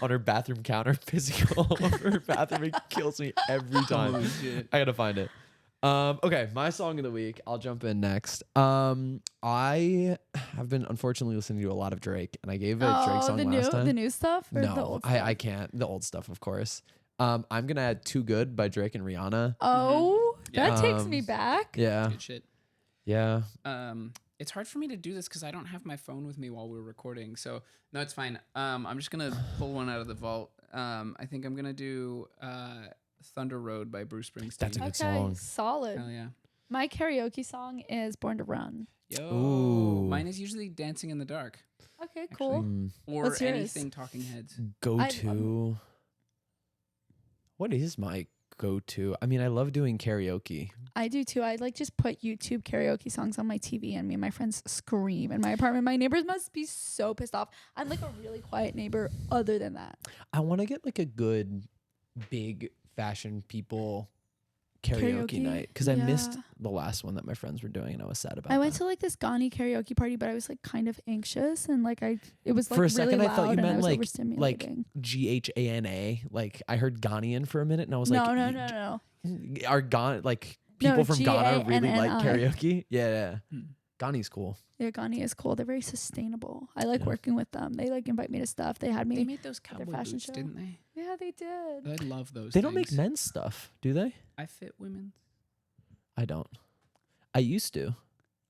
on her bathroom counter, pissing all over her bathroom. It kills me every time. Holy shit. I gotta find it. Okay, my song of the week. I'll jump in next. I have been unfortunately listening to a lot of Drake, and I gave a Drake song last time. the new stuff or the No, old stuff? I can't. The old stuff, of course. I'm gonna add "Too Good" by Drake and Rihanna. Oh, Yeah. that takes me back. Yeah, Good shit. yeah. it's hard for me to do this because I don't have my phone with me while we're recording. So no, it's fine. I'm just gonna pull one out of the vault. I think I'm gonna do Thunder Road by Bruce Springsteen. That's a good Okay, song. solid. Hell yeah. My karaoke song is Born to Run. Yo, Ooh. mine is usually Dancing in the Dark Okay, cool. or What's yours? anything Talking Heads. Go-to. What is my go-to? I mean, I love doing karaoke. I do too. I like just put YouTube karaoke songs on my TV and me and my friends scream in my apartment. My neighbors must be so pissed off. I'm like a really quiet neighbor other than that. I want to get like a good big fashion people karaoke night because I missed Yeah. the last one that my friends were doing and I was sad about I went that. to like this Ghani karaoke party, but I was like kind of anxious and like it was like For a really second, I loud thought you and I meant was like overstimulating. Ghana. Like I heard Ghanaian for a minute and I was No, like, no. Are Ghana like people from Ghana really like Ghanni. karaoke? Yeah. Ghani's cool. Yeah, Ghani is cool. They're very sustainable. I like Yeah. working with them. They like invite me to stuff. They had They me. made those their cowboy fashion boots, show. didn't they? Yeah, they did. I love those. They don't make things. men's stuff, do they? I fit women. I don't. I used to.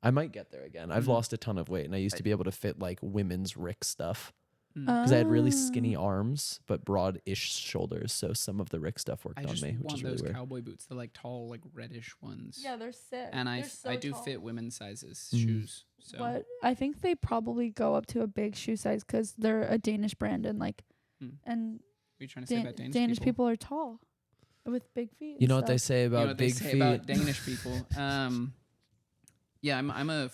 I might get there again. I've Mhm. lost a ton of weight and I used to be able to fit like women's Rick stuff Mm. because I had really skinny Ah. arms but broad-ish shoulders. So some of the Rick stuff worked I on just me, which want is really those weird. cowboy boots. They're like tall, like reddish ones. Yeah, they're sick. And I They're so I do tall. fit women's sizes Mm. shoes. So But I think they probably go up to a big shoe size because they're a Danish brand and like, Hmm. and what are you trying to say about Danish, Danish people are tall with big feet. You and know what they stuff. say You know about what they big say feet? about Danish people? Yeah, I'm a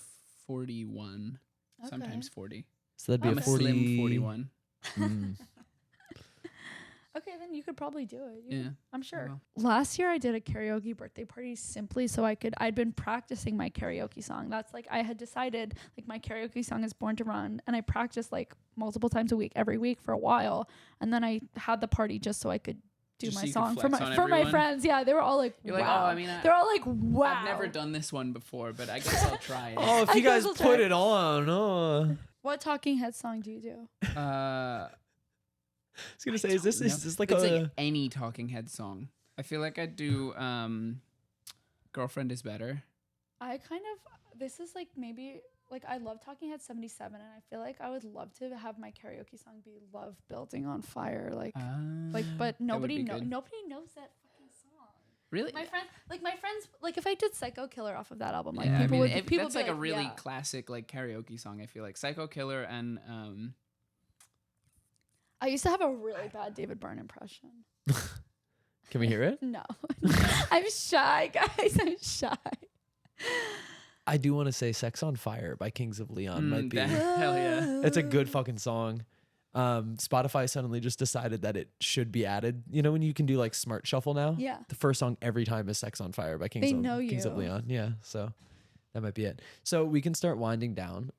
41, Okay. sometimes 40. So that'd be I'm a a 40. slim 41. Mm. Okay, then you could probably do it. Yeah. I'm sure. will. Last year I did a karaoke birthday party simply so I'd been practicing my karaoke song. That's like I had decided like my karaoke song is Born to Run and I practiced like multiple times a week, every week for a while. And then I had the party just so I could do Just my so you could song for flex my on for my everyone? friends. Yeah, they were all like, You're wow. like, oh, I mean, They're all like, wow. I've never done this one before, but I guess I'll try it. Oh, if I you guys guess I'll put try. it on. Oh. What Talking Head song do you do? I was going to I say, is don't know. this like it's a... like any Talking Head song. I feel like I'd do Girlfriend is Better. I kind of this is like maybe like I love Talking Head 77 and I feel like I would love to have my karaoke song be Love Building on Fire but That would nobody be knows good. nobody knows that fucking song. Really? My friends like if I did Psycho Killer off of that album like Yeah, people would if people that's would like be a really yeah. classic like karaoke song. I feel like Psycho Killer and I used to have a really bad David Byrne impression. Can we hear it? No. I'm shy, guys. I'm shy. I do want to say Sex on Fire by Kings of Leon might be... hell yeah. It's a good fucking song. Spotify suddenly just decided that it should be added. You know when you can do like smart shuffle now? Yeah. The first song every time is Sex on Fire by Kings They of know Kings of you. Leon. Yeah, so that might be it. So we can start winding down.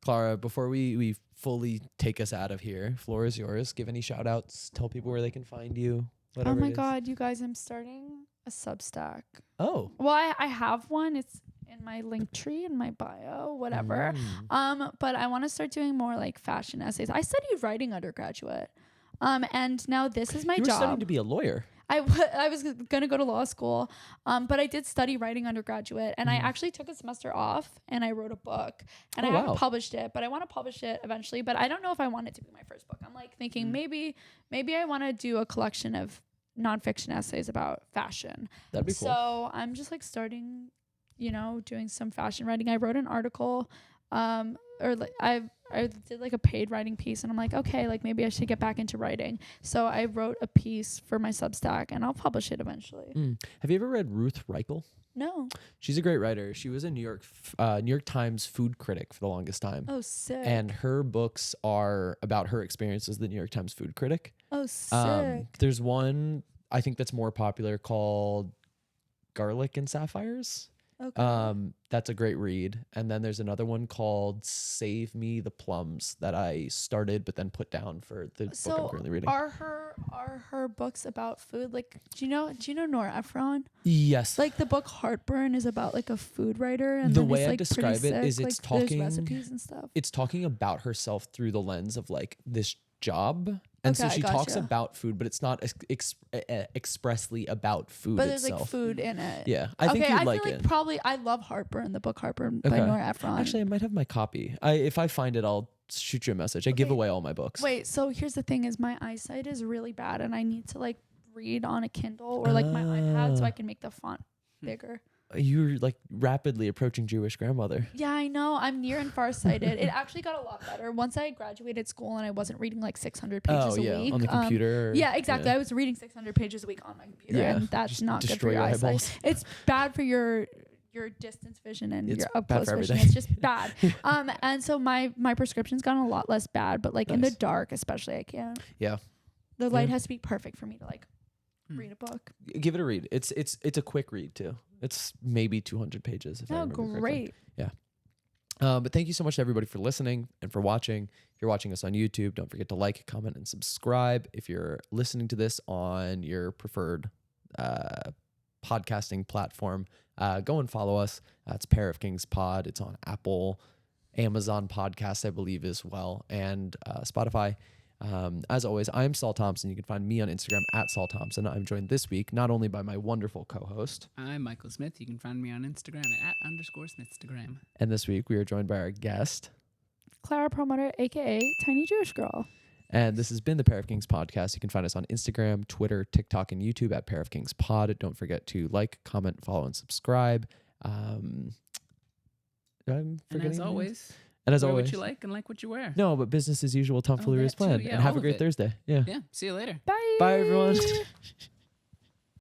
Clara, before we fully take us out of here, floor is yours. Give any shout outs, tell people where they can find you. Oh Whatever my it is. god, you guys, I'm starting a Substack. Oh. Well, I have one. It's in my link tree in my bio, whatever. But I want to start doing more like fashion essays. I studied writing undergraduate. And now this is my You were studying job. to be a lawyer. I was going to go to law school, but I did study writing undergraduate, and I actually took a semester off, and I wrote a book, and Oh, I haven't wow. published it, but I want to publish it eventually, but I don't know if I want it to be my first book. I'm like thinking maybe I want to do a collection of nonfiction essays about fashion. That'd be cool. So I'm just like starting, doing some fashion writing. I wrote an article, or like I did like a paid writing piece, and I'm like, okay, like maybe I should get back into writing. So I wrote a piece for my Substack, and I'll publish it eventually. Have you ever read Ruth Reichel? No. She's a great writer. She was a New York Times food critic for the longest time. Oh, sick. And her books are about her experience as the New York Times food critic. Oh, sick. There's one I think that's more popular called Garlic and Sapphires. Okay. That's a great read. And then there's another one called Save Me the Plums that I started but then put down for the book I'm So currently reading. are her books about food? Like, do you know Nora Ephron? Yes. Like the book Heartburn is about like a food writer, and The then way he's, I like, describe pretty it is sick. it's like, there's talking- recipes and stuff. it's talking about herself through the lens of like this job. And so Okay, she talks gotcha. about food, but it's not expressly about food But there's itself. like food in it. Yeah, I think you'd like feel it. like probably I love Heartburn, the book Heartburn by Okay. Nora Ephron. Actually, I might have my copy. If I find it, I'll shoot you a message. I give Okay. away all my books. Wait, so here's the thing: is my eyesight is really bad, and I need to like read on a Kindle or like my iPad so I can make the font bigger. You're like rapidly approaching Jewish grandmother. Yeah, I know. I'm near and farsighted. It actually got a lot better once I graduated school and I wasn't reading like 600 pages a week on the computer. Yeah, exactly. I was reading 600 pages a week on my computer, and that's just not good destroy for your eyesight. eyeballs. It's bad for your distance vision and It's your bad up close for vision. everything. It's just bad. And so my prescription's gotten a lot less bad, but like in the Nice. dark, especially, I can't. Yeah. The light Yeah. has to be perfect for me to like read a book. Give it a read. It's a quick read too. It's maybe 200 pages. If I Oh, remember correctly. great. Yeah. But thank you so much to everybody for listening and for watching. If you're watching us on YouTube, don't forget to like, comment, and subscribe. If you're listening to this on your preferred podcasting platform, go and follow us. It's Pair of Kings Pod. It's on Apple, Amazon Podcasts, I believe, as well, and Spotify. As always, I'm Saul Thompson. You can find me on Instagram at Saul Thompson. I'm joined this week not only by my wonderful co-host, I'm Michael Smith. You can find me on Instagram at @_Smithstagram. and this week we are joined by our guest. Clara Perlmutter, aka Tiny Jewish Girl. And this has been the Pair of Kings podcast. You can find us on Instagram, Twitter, TikTok, and YouTube at Pair of Kings Pod. Don't forget to like, comment, follow, and subscribe. I'm And forgetting as anything? always, And as wear always, what you like and like what you wear. no, but business as usual, tomfoolery that is too. planned. Yeah, And have all a of great it. Thursday. Yeah. Yeah. See you later. Bye. Bye, everyone.